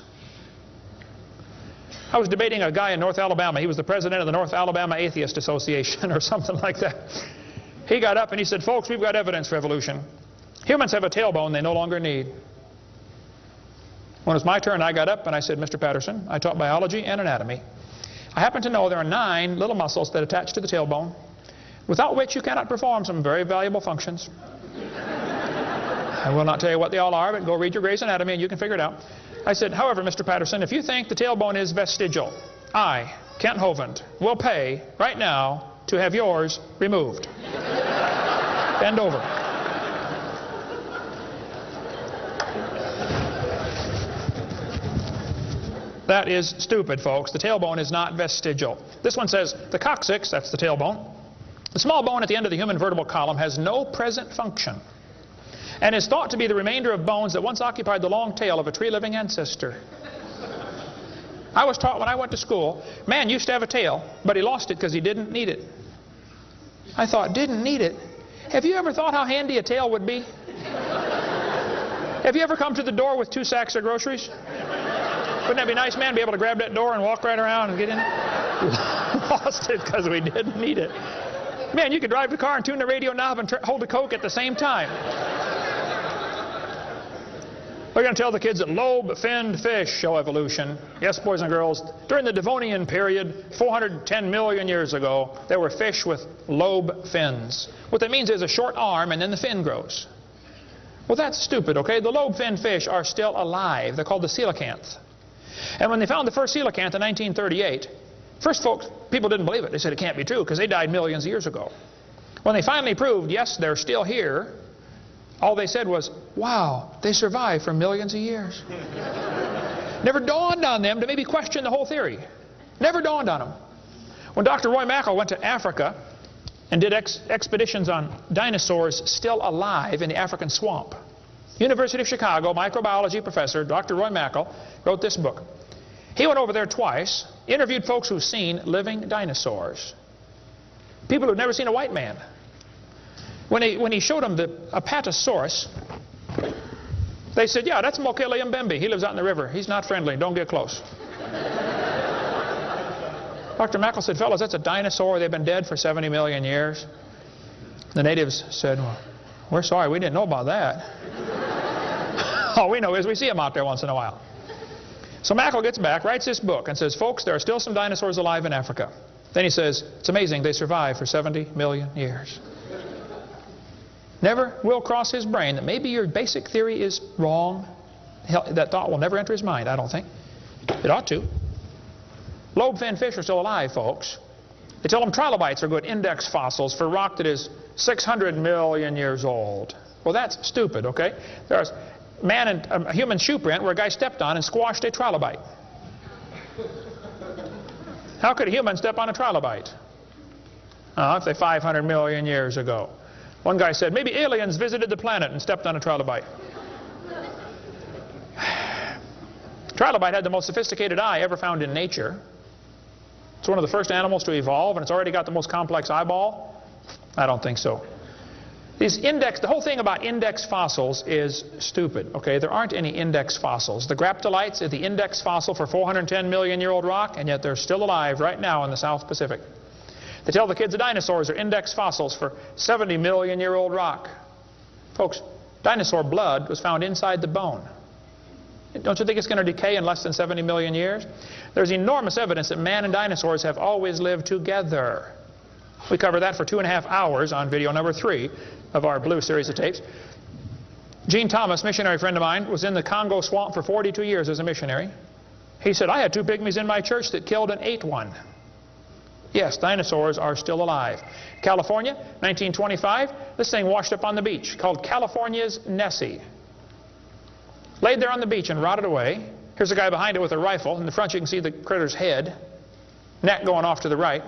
I was debating a guy in North Alabama. He was the president of the North Alabama Atheist Association or something like that. He got up and he said, folks, we've got evidence for evolution. Humans have a tailbone they no longer need. When it was my turn, I got up and I said, Mr. Patterson, I taught biology and anatomy. I happen to know there are 9 little muscles that attach to the tailbone, without which you cannot perform some very valuable functions. I will not tell you what they all are, but go read your Gray's Anatomy and you can figure it out. I said, however, Mr. Patterson, if you think the tailbone is vestigial, I, Kent Hovind, will pay right now to have yours removed. Bend over. That is stupid, folks. The tailbone is not vestigial. This one says, the coccyx, that's the tailbone, the small bone at the end of the human vertebral column, has no present function and is thought to be the remainder of bones that once occupied the long tail of a tree-living ancestor. I was taught when I went to school, man used to have a tail, but he lost it because he didn't need it. I thought, didn't need it? Have you ever thought how handy a tail would be? Have you ever come to the door with 2 sacks of groceries? Wouldn't that be nice, man, be able to grab that door and walk right around and get in? Lost it because we didn't need it. Man, you could drive the car and tune the radio knob and hold a Coke at the same time. We're going to tell the kids that lobe-finned fish show evolution. Yes, boys and girls, during the Devonian period, 410 million years ago, there were fish with lobe fins. What that means is a short arm and then the fin grows. Well, that's stupid, okay? The lobe-finned fish are still alive. They're called the coelacanth. And when they found the first coelacanth in 1938, first people didn't believe it. They said it can't be true because they died millions of years ago. When they finally proved, yes, they're still here, all they said was, wow, they survived for millions of years. Never dawned on them to maybe question the whole theory. Never dawned on them. When Dr. Roy Mackal went to Africa and did expeditions on dinosaurs still alive in the African swamp, University of Chicago microbiology professor Dr. Roy Mackal wrote this book. He went over there twice, interviewed folks who've seen living dinosaurs, people who've never seen a white man. When he showed them the Apatosaurus, they said, yeah, that's Mokele Mbembe. He lives out in the river. He's not friendly. Don't get close. Dr. Mackal said, fellas, that's a dinosaur. They've been dead for 70 million years. The natives said, well, we're sorry. We didn't know about that. All we know is we see them out there once in a while. So Mackal gets back, writes this book, and says, folks, there are still some dinosaurs alive in Africa. Then he says, it's amazing they survived for 70 million years. Never will cross his brain that maybe your basic theory is wrong. That thought will never enter his mind, I don't think. It ought to. Lobe-finned fish are still alive, folks. They tell them trilobites are good index fossils for rock that is 600 million years old. Well, that's stupid, okay? There's a human shoe print where a guy stepped on and squashed a trilobite. How could a human step on a trilobite? If they're 500 million years ago. One guy said, maybe aliens visited the planet and stepped on a trilobite. Trilobite had the most sophisticated eye ever found in nature. It's one of the first animals to evolve, and it's already got the most complex eyeball. I don't think so. The whole thing about index fossils is stupid, okay? There aren't any index fossils. The graptolites are the index fossil for 410 million year old rock, and yet they're still alive right now in the South Pacific. They tell the kids the dinosaurs are index fossils for 70 million year old rock. Folks, dinosaur blood was found inside the bone. Don't you think it's going to decay in less than 70 million years? There's enormous evidence that man and dinosaurs have always lived together. We covered that for 2.5 hours on video number 3 of our blue series of tapes. Gene Thomas, missionary friend of mine, was in the Congo swamp for 42 years as a missionary. He said, I had 2 pygmies in my church that killed and ate one. Yes, dinosaurs are still alive. California, 1925, this thing washed up on the beach called California's Nessie. Laid there on the beach and rotted away. Here's a guy behind it with a rifle. In the front you can see the critter's head. Neck going off to the right.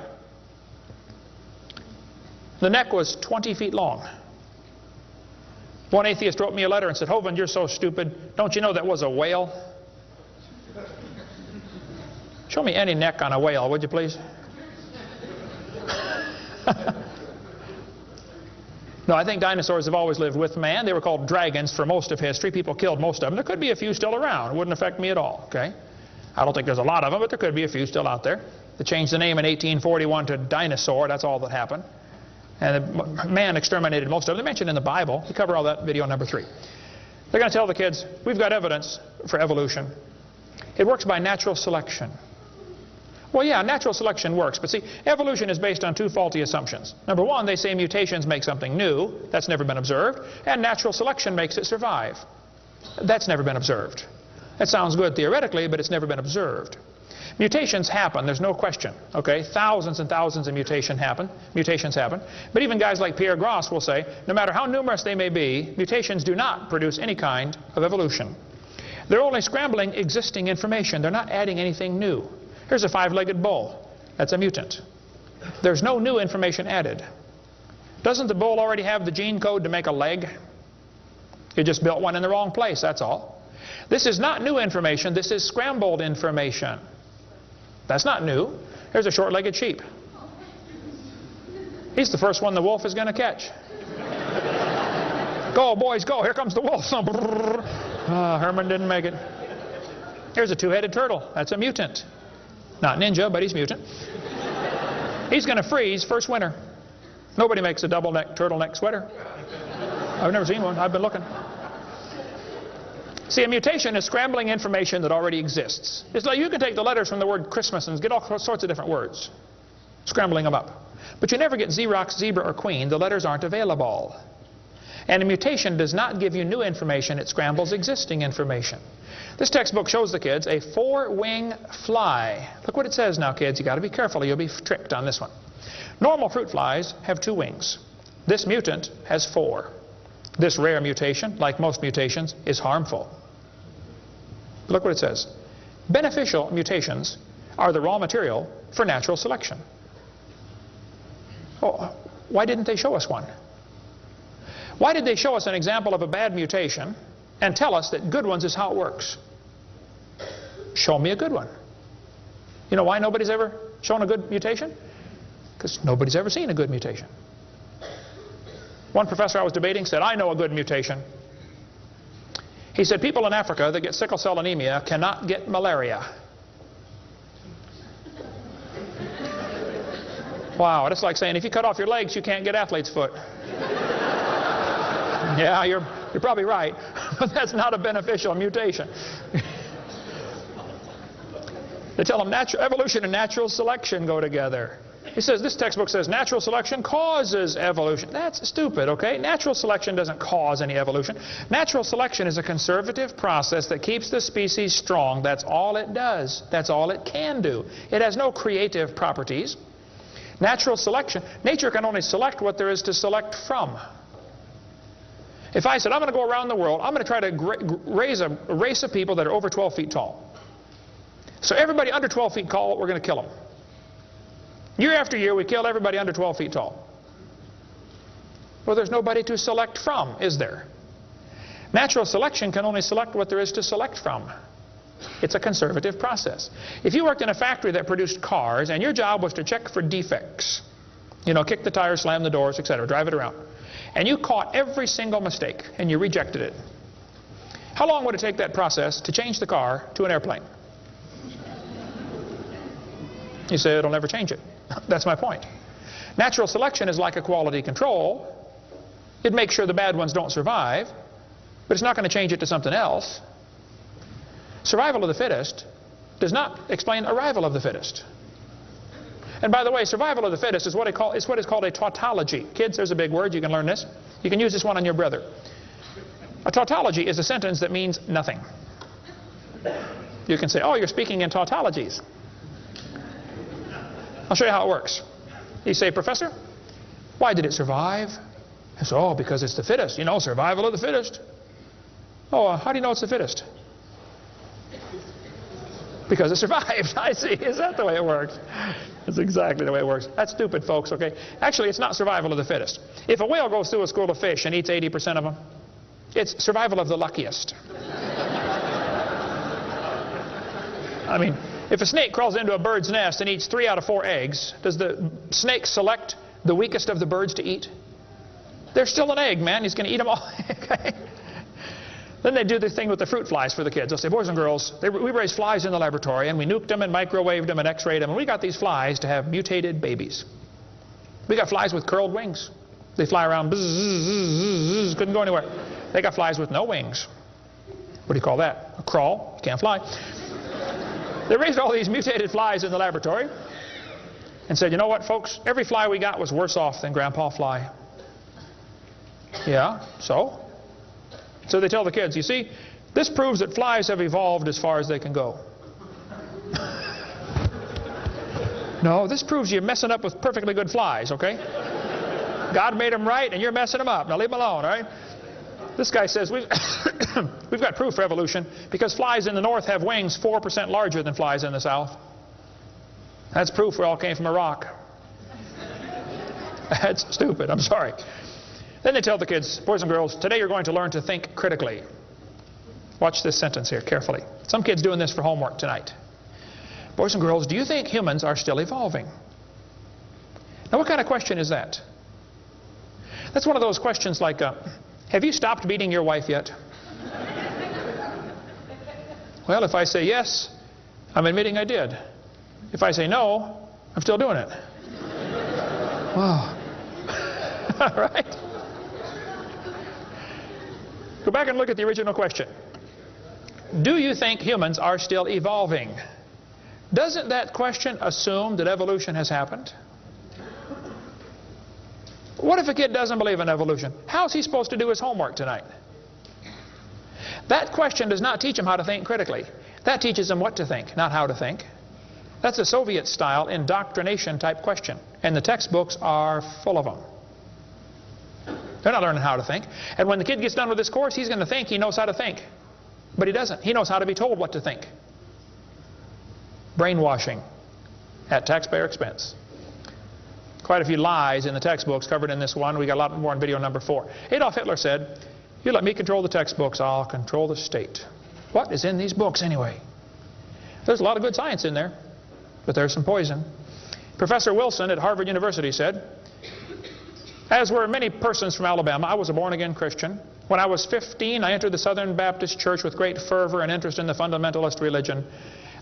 The neck was 20 feet long. One atheist wrote me a letter and said, Hovind, you're so stupid. Don't you know that was a whale? Show me any neck on a whale, would you please? No, I think dinosaurs have always lived with man. They were called dragons for most of history. People killed most of them. There could be a few still around. It wouldn't affect me at all, okay? I don't think there's a lot of them, but there could be a few still out there. They changed the name in 1841 to dinosaur. That's all that happened. And man exterminated most of them. They're mentioned in the Bible. We cover all that video number 3. They're going to tell the kids, we've got evidence for evolution. It works by natural selection. Well, yeah, natural selection works, but see, evolution is based on 2 faulty assumptions. Number 1, they say mutations make something new. That's never been observed. And natural selection makes it survive. That's never been observed. That sounds good theoretically, but it's never been observed. Mutations happen, there's no question, okay? Thousands and thousands of mutations happen. But even guys like Pierre Gross will say, no matter how numerous they may be, mutations do not produce any kind of evolution. They're only scrambling existing information. They're not adding anything new. Here's a 5-legged bull. That's a mutant. There's no new information added. Doesn't the bull already have the gene code to make a leg? You just built one in the wrong place, that's all. This is not new information. This is scrambled information. That's not new. Here's a short-legged sheep. He's the first one the wolf is going to catch. Go, boys, go. Here comes the wolf. Herman didn't make it. Here's a 2-headed turtle. That's a mutant. Not ninja, but he's mutant. He's going to freeze first winter. Nobody makes a double-neck turtleneck sweater. I've never seen one. I've been looking. See, a mutation is scrambling information that already exists. It's like you can take the letters from the word Christmas and get all sorts of different words, scrambling them up. But you never get Xerox, zebra, or queen. The letters aren't available. And a mutation does not give you new information, it scrambles existing information. This textbook shows the kids a 4-wing fly. Look what it says now, kids. You've got to be careful or you'll be tricked on this one. Normal fruit flies have 2 wings. This mutant has 4. This rare mutation, like most mutations, is harmful. Look what it says. Beneficial mutations are the raw material for natural selection. Oh, why didn't they show us one? Why did they show us an example of a bad mutation and tell us that good ones is how it works? Show me a good one. You know why nobody's ever shown a good mutation? Because nobody's ever seen a good mutation. One professor I was debating said, I know a good mutation. He said, people in Africa that get sickle cell anemia cannot get malaria. Wow, that's like saying if you cut off your legs, you can't get athlete's foot. Yeah, you're probably right, but that's not a beneficial mutation. They tell them evolution and natural selection go together. He says, this textbook says natural selection causes evolution. That's stupid, okay? Natural selection doesn't cause any evolution. Natural selection is a conservative process that keeps the species strong. That's all it does. That's all it can do. It has no creative properties. Natural selection, nature can only select what there is to select from. If I said, I'm going to go around the world, I'm going to try to raise a race of people that are over 12 feet tall. So everybody under 12 feet tall, we're going to kill them. Year after year, we kill everybody under 12 feet tall. Well, there's nobody to select from, is there? Natural selection can only select what there is to select from. It's a conservative process. If you worked in a factory that produced cars and your job was to check for defects, you know, kick the tires, slam the doors, etc., drive it around, and you caught every single mistake and you rejected it, how long would it take that process to change the car to an airplane? You say it'll never change it. That's my point. Natural selection is like a quality control. It makes sure the bad ones don't survive, but it's not going to change it to something else. Survival of the fittest does not explain arrival of the fittest. And by the way, survival of the fittest is what is called a tautology. Kids, there's a big word. You can learn this. You can use this one on your brother. A tautology is a sentence that means nothing. You can say, oh, you're speaking in tautologies. I'll show you how it works. You say, Professor, why did it survive? I say, oh, because it's the fittest. You know, survival of the fittest. Oh, how do you know it's the fittest? Because it survived. I see. Is that the way it works? That's exactly the way it works. That's stupid, folks, okay? Actually, it's not survival of the fittest. If a whale goes through a school of fish and eats 80% of them, it's survival of the luckiest. I mean, if a snake crawls into a bird's nest and eats 3 out of 4 eggs, does the snake select the weakest of the birds to eat? There's still an egg, man. He's going to eat them all. Okay? Then they do the thing with the fruit flies for the kids. They'll say, boys and girls, we raised flies in the laboratory, and we nuked them and microwaved them and x-rayed them, and we got these flies to have mutated babies. We got flies with curled wings. They fly around, bzz, bzz, bzz, bzz, couldn't go anywhere. They got flies with no wings. What do you call that? A crawl. You can't fly. They raised all these mutated flies in the laboratory and said, you know what, folks? Every fly we got was worse off than Grandpa Fly. Yeah, so? So they tell the kids, you see, this proves that flies have evolved as far as they can go. No, this proves you're messing up with perfectly good flies, okay? God made them right and you're messing them up. Now leave them alone, all right? This guy says we've got proof for evolution because flies in the north have wings 4% larger than flies in the south. That's proof we all came from a rock. That's stupid, I'm sorry. Then they tell the kids, boys and girls, today you're going to learn to think critically. Watch this sentence here carefully. Some kids doing this for homework tonight. Boys and girls, do you think humans are still evolving? Now what kind of question is that? That's one of those questions like, have you stopped beating your wife yet? Well, if I say yes, I'm admitting I did. If I say no, I'm still doing it. Wow. All right. Go back and look at the original question. Do you think humans are still evolving? Doesn't that question assume that evolution has happened? What if a kid doesn't believe in evolution? How's he supposed to do his homework tonight? That question does not teach him how to think critically. That teaches him what to think, not how to think. That's a Soviet-style indoctrination type question. And the textbooks are full of them. They're not learning how to think. And when the kid gets done with this course, he's going to think he knows how to think. But he doesn't. He knows how to be told what to think. Brainwashing at taxpayer expense. Quite a few lies in the textbooks covered in this one. We got a lot more in video number 4. Adolf Hitler said, "You let me control the textbooks, I'll control the state." What is in these books anyway? There's a lot of good science in there, but there's some poison. Professor Wilson at Harvard University said, "As were many persons from Alabama, I was a born-again Christian. When I was 15, I entered the Southern Baptist Church with great fervor and interest in the fundamentalist religion.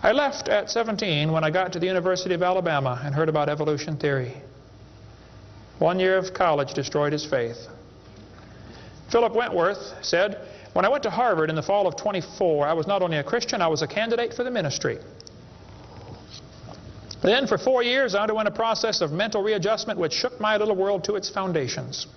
I left at 17 when I got to the University of Alabama and heard about evolution theory. 1 year of college destroyed his faith." Philip Wentworth said, "When I went to Harvard in the fall of 24, I was not only a Christian, I was a candidate for the ministry. Then for 4 years I underwent a process of mental readjustment which shook my little world to its foundations.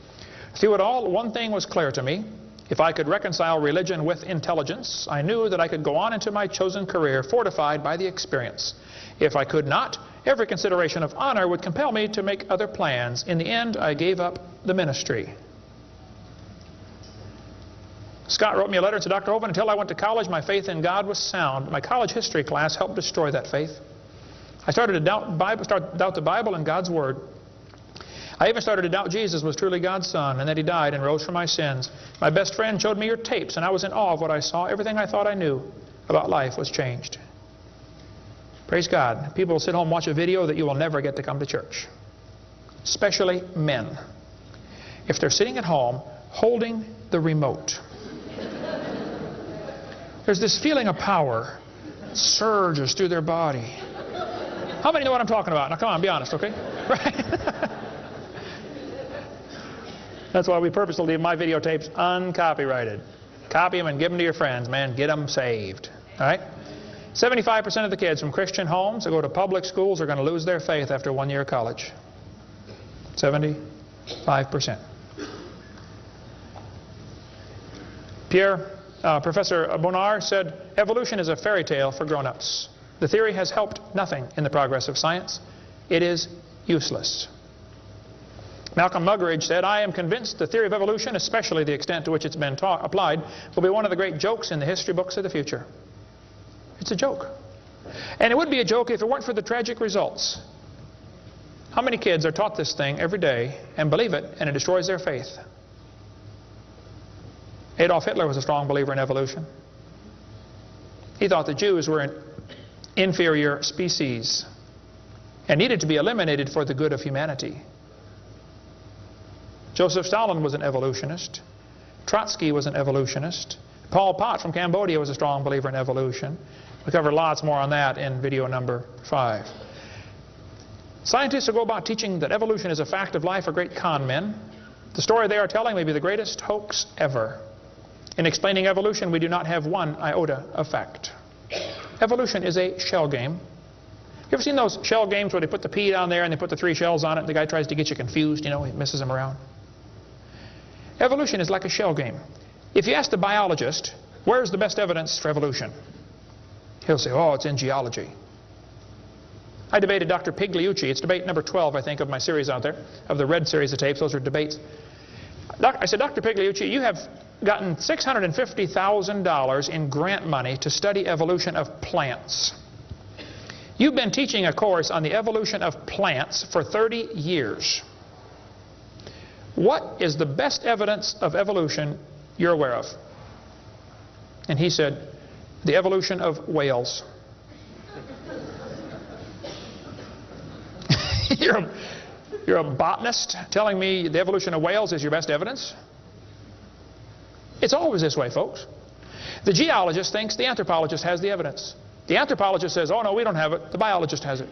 Through it all, one thing was clear to me. If I could reconcile religion with intelligence, I knew that I could go on into my chosen career fortified by the experience. If I could not, every consideration of honor would compel me to make other plans. In the end, I gave up the ministry." Scott wrote me a letter and said, "Dr. Hovind, until I went to college, my faith in God was sound. My college history class helped destroy that faith. I started to doubt the Bible and God's Word. I even started to doubt Jesus was truly God's Son and that He died and rose for my sins. My best friend showed me your tapes and I was in awe of what I saw. Everything I thought I knew about life was changed." Praise God. People will sit home and watch a video that you will never get to come to church. Especially men. If they're sitting at home holding the remote. There's this feeling of power that surges through their body. How many know what I'm talking about? Now come on, be honest, okay? Right? That's why we purposely leave my videotapes uncopyrighted. Copy them and give them to your friends, man. Get them saved. All right? 75% of the kids from Christian homes that go to public schools are going to lose their faith after 1 year of college. 75%. Professor Bonar said, "Evolution is a fairy tale for grown-ups. The theory has helped nothing in the progress of science. It is useless." Malcolm Muggeridge said, "I am convinced the theory of evolution, especially the extent to which it's been applied, will be one of the great jokes in the history books of the future." It's a joke. And it would be a joke if it weren't for the tragic results. How many kids are taught this thing every day and believe it, and it destroys their faith? Adolf Hitler was a strong believer in evolution. He thought the Jews were an inferior species and needed to be eliminated for the good of humanity. Joseph Stalin was an evolutionist. Trotsky was an evolutionist. Pol Pot from Cambodia was a strong believer in evolution. We covered lots more on that in video number 5. Scientists who go about teaching that evolution is a fact of life are great con men. The story they are telling may be the greatest hoax ever. In explaining evolution, we do not have one iota of fact. Evolution is a shell game. You ever seen those shell games where they put the pea down there and they put the 3 shells on it and the guy tries to get you confused, you know, he messes them around? Evolution is like a shell game. If you ask the biologist, where's the best evidence for evolution? He'll say, oh, it's in geology. I debated Dr. Pigliucci. It's debate number 12, I think, of my series out there, of the red series of tapes. Those are debates. I said, Dr. Pigliucci, you have gotten $650,000 in grant money to study evolution of plants. You've been teaching a course on the evolution of plants for 30 years. What is the best evidence of evolution you're aware of? And he said, the evolution of whales. You're a botanist telling me the evolution of whales is your best evidence? It's always this way, folks. The geologist thinks the anthropologist has the evidence. The anthropologist says, oh no, we don't have it. The biologist has it.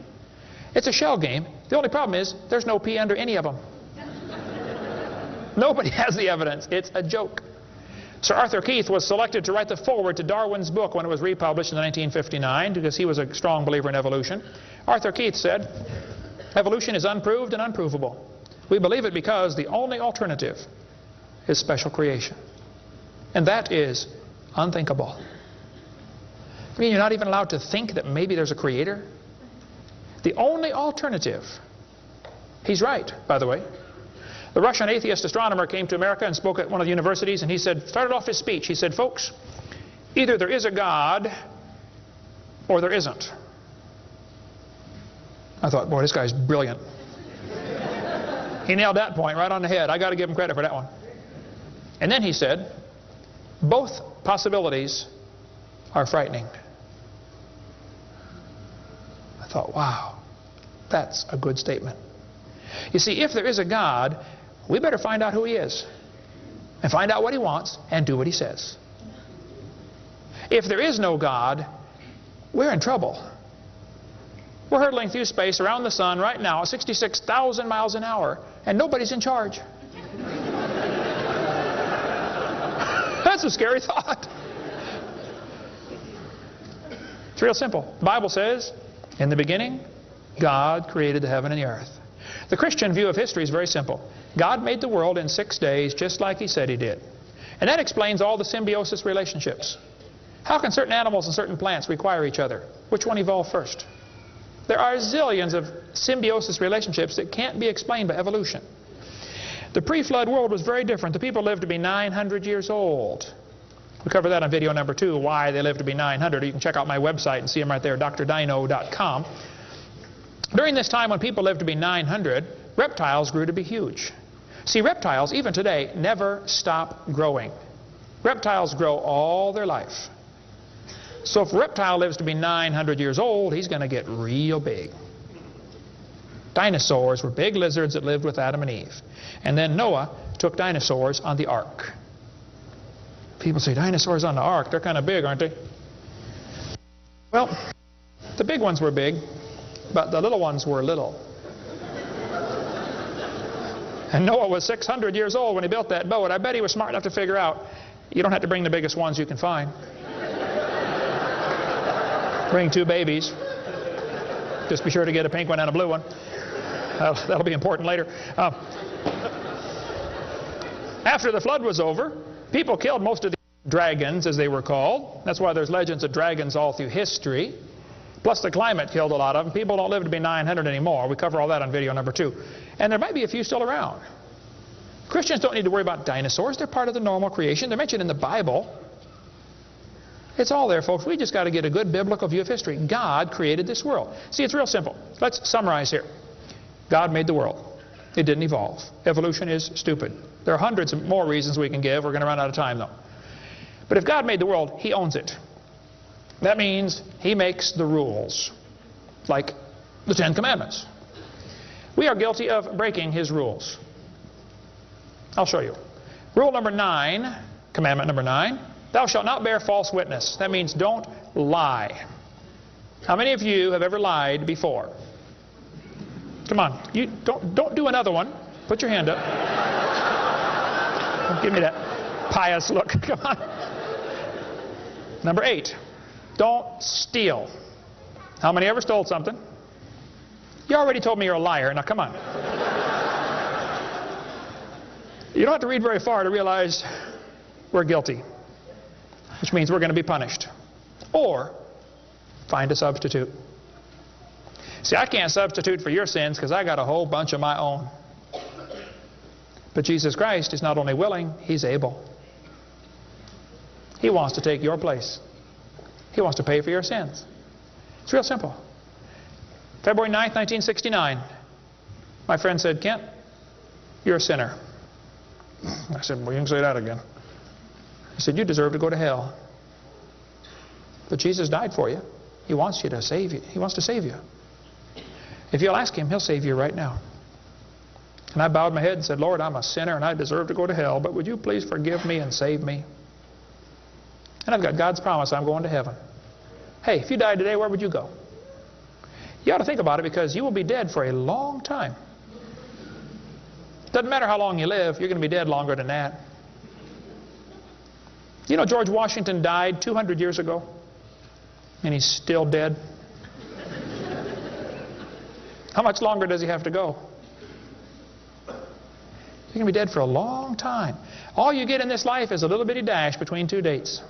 It's a shell game. The only problem is there's no P under any of them. Nobody has the evidence. It's a joke. Sir Arthur Keith was selected to write the foreword to Darwin's book when it was republished in 1959 because he was a strong believer in evolution. Arthur Keith said, evolution is unproved and unprovable. We believe it because the only alternative is special creation. And that is unthinkable. I mean, you're not even allowed to think that maybe there's a creator? The only alternative. He's right, by the way. The Russian atheist astronomer came to America and spoke at one of the universities, and he started off his speech. He said, folks, either there is a God or there isn't. I thought, boy, this guy's brilliant. He nailed that point right on the head. I got to give him credit for that one. And then he said, both possibilities are frightening. I thought, wow, that's a good statement. You see, if there is a God, we better find out who He is and find out what He wants and do what He says. If there is no God, we're in trouble. We're hurtling through space around the sun right now at 66,000 miles an hour, and nobody's in charge. That's a scary thought. It's real simple. The Bible says, in the beginning, God created the heaven and the earth. The Christian view of history is very simple. God made the world in 6 days just like He said He did. And that explains all the symbiosis relationships. How can certain animals and certain plants require each other? Which one evolved first? There are zillions of symbiosis relationships that can't be explained by evolution. The pre-flood world was very different. The people lived to be 900 years old. We cover that on video number 2, why they lived to be 900. You can check out my website and see them right there, drdino.com. During this time when people lived to be 900, reptiles grew to be huge. See, reptiles, even today, never stop growing. Reptiles grow all their life. So if a reptile lives to be 900 years old, he's going to get real big. Dinosaurs were big lizards that lived with Adam and Eve. And then Noah took dinosaurs on the ark. People say, dinosaurs on the ark, they're kind of big, aren't they? Well, the big ones were big, but the little ones were little. And Noah was 600 years old when he built that boat. I bet he was smart enough to figure out, you don't have to bring the biggest ones you can find. Bring 2 babies. Just be sure to get a pink one and a blue one. That'll be important later. After the flood was over, people killed most of the dragons, as they were called. That's why there's legends of dragons all through history. Plus the climate killed a lot of them. People don't live to be 900 anymore. We cover all that on video number 2. And there might be a few still around. Christians don't need to worry about dinosaurs. They're part of the normal creation. They're mentioned in the Bible. It's all there, folks. We just got to get a good biblical view of history. God created this world. See, it's real simple. Let's summarize here. God made the world. It didn't evolve. Evolution is stupid. There are hundreds of more reasons we can give. We're going to run out of time, though. But if God made the world, He owns it. That means He makes the rules, like the 10 Commandments. We are guilty of breaking His rules. I'll show you. Rule number 9, commandment number 9, thou shalt not bear false witness. That means don't lie. How many of you have ever lied before? Come on, you don't do another one. Put your hand up. Don't give me that pious look. Come on. Number 8, don't steal. How many ever stole something? You already told me you're a liar. Now come on. You don't have to read very far to realize we're guilty, which means we're going to be punished. Or find a substitute. See, I can't substitute for your sins because I got a whole bunch of my own. But Jesus Christ is not only willing, He's able. He wants to take your place. He wants to pay for your sins. It's real simple. February 9th, 1969, my friend said, Kent, you're a sinner. I said, well, you can say that again. He said, you deserve to go to hell. But Jesus died for you. He wants you to save you. He wants to save you. If you'll ask Him, He'll save you right now. And I bowed my head and said, Lord, I'm a sinner and I deserve to go to hell, but would you please forgive me and save me? And I've got God's promise I'm going to heaven. Hey, if you died today, where would you go? You ought to think about it because you will be dead for a long time. Doesn't matter how long you live, you're going to be dead longer than that. You know, George Washington died 200 years ago, and he's still dead. How much longer does he have to go? You're going to be dead for a long time. All you get in this life is a little bitty dash between two dates.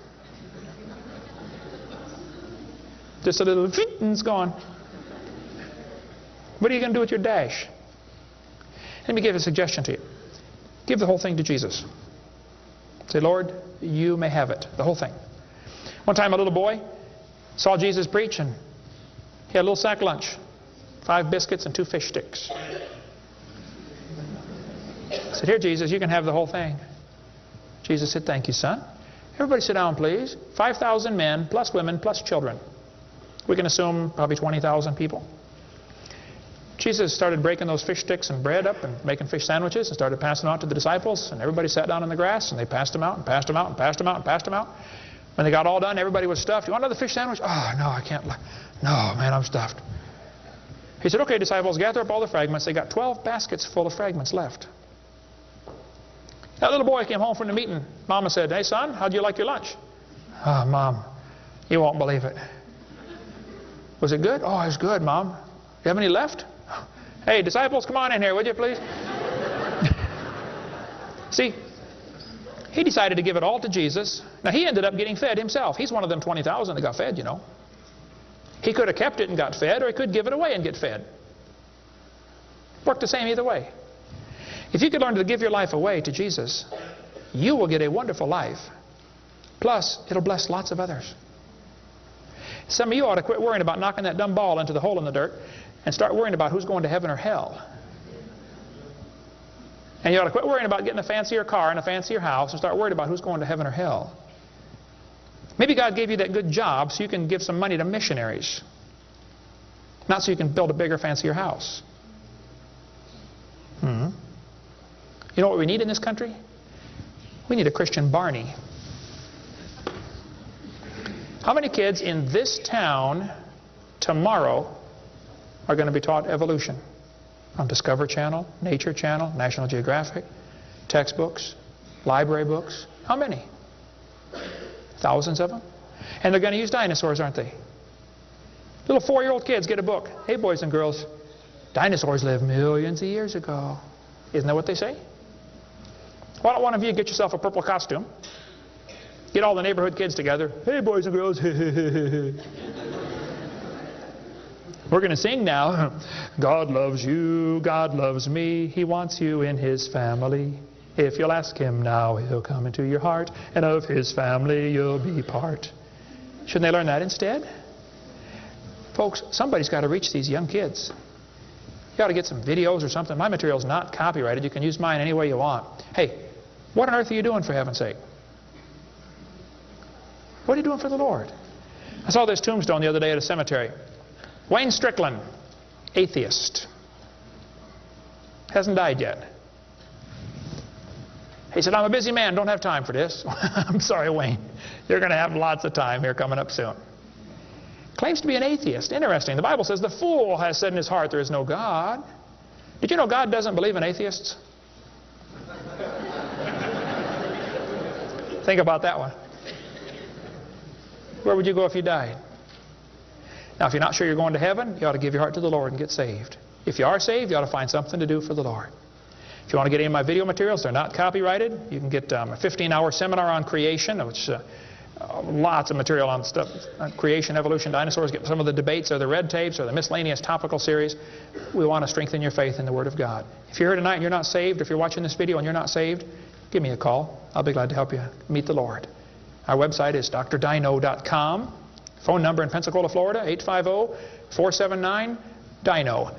Just a little, and it's gone. What are you going to do with your dash? Let me give a suggestion to you. Give the whole thing to Jesus. Say, Lord, you may have it, the whole thing. One time a little boy saw Jesus preach, and he had a little sack lunch, 5 biscuits and 2 fish sticks. I said, here, Jesus, you can have the whole thing. Jesus said, thank you, son. Everybody sit down, please. 5,000 men, plus women, plus children. We can assume probably 20,000 people. Jesus started breaking those fish sticks and bread up and making fish sandwiches and started passing them out to the disciples. And everybody sat down in the grass and they passed them out and passed them out and passed them out and passed them out. When they got all done, everybody was stuffed. You want another fish sandwich? Oh, no, I can't. No, man, I'm stuffed. He said, okay, disciples, gather up all the fragments. They got 12 baskets full of fragments left. That little boy came home from the meeting. Mama said, hey, son, how'd you like your lunch? Oh, Mom, you won't believe it. Was it good? Oh, it was good, Mom. You have any left? Hey, disciples, come on in here, would you, please? See, he decided to give it all to Jesus. Now, he ended up getting fed himself. He's one of them 20,000 that got fed, you know. He could have kept it and got fed, or he could give it away and get fed. Worked the same either way. If you could learn to give your life away to Jesus, you will get a wonderful life. Plus, it'll bless lots of others. Some of you ought to quit worrying about knocking that dumb ball into the hole in the dirt and start worrying about who's going to heaven or hell. And you ought to quit worrying about getting a fancier car and a fancier house and start worrying about who's going to heaven or hell. Maybe God gave you that good job so you can give some money to missionaries. Not so you can build a bigger, fancier house. You know what we need in this country? We need a Christian Barney. How many kids in this town tomorrow are going to be taught evolution on Discovery Channel, Nature Channel, National Geographic, textbooks, library books? How many? Thousands of them. And they're going to use dinosaurs, aren't they? Little 4-year-old kids get a book. Hey, boys and girls, dinosaurs lived millions of years ago. Isn't that what they say? Why don't one of you get yourself a purple costume? Get all the neighborhood kids together. Hey, boys and girls. We're going to sing now. God loves you, God loves me. He wants you in His family. If you'll ask Him now, He'll come into your heart, and of His family you'll be part. Shouldn't they learn that instead? Folks, somebody's got to reach these young kids. You ought to get some videos or something. My material's not copyrighted. You can use mine any way you want. Hey, what on earth are you doing, for heaven's sake? What are you doing for the Lord? I saw this tombstone the other day at a cemetery. Wayne Strickland, atheist. Hasn't died yet. He said, I'm a busy man, don't have time for this. I'm sorry, Wayne. You're going to have lots of time here coming up soon. Claims to be an atheist. Interesting. The Bible says the fool has said in his heart there is no God. Did you know God doesn't believe in atheists? Think about that one. Where would you go if you died? Now, if you're not sure you're going to heaven, you ought to give your heart to the Lord and get saved. If you are saved, you ought to find something to do for the Lord. If you want to get any of my video materials, they're not copyrighted. You can get a 15-hour seminar on creation, which lots of material on stuff, creation, evolution, dinosaurs. Get some of the debates or the red tapes or the miscellaneous topical series. We want to strengthen your faith in the Word of God. If you're here tonight and you're not saved, if you're watching this video and you're not saved, give me a call. I'll be glad to help you meet the Lord. Our website is drdino.com. Phone number in Pensacola, Florida, 850-479-DINO.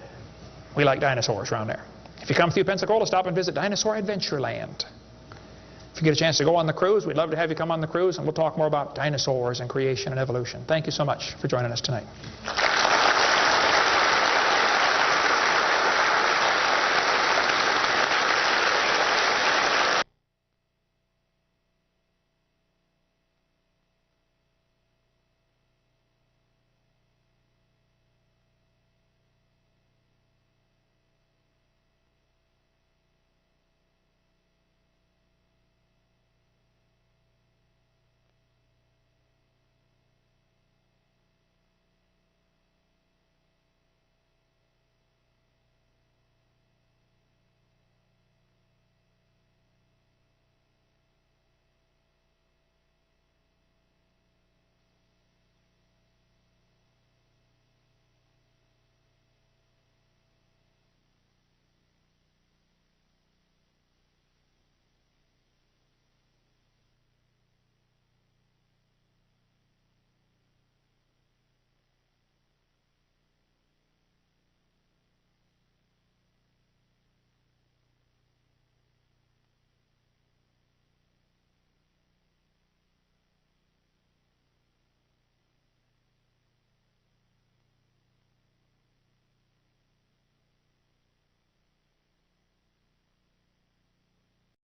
We like dinosaurs around there. If you come through Pensacola, stop and visit Dinosaur Adventureland. If you get a chance to go on the cruise, we'd love to have you come on the cruise, and we'll talk more about dinosaurs and creation and evolution. Thank you so much for joining us tonight.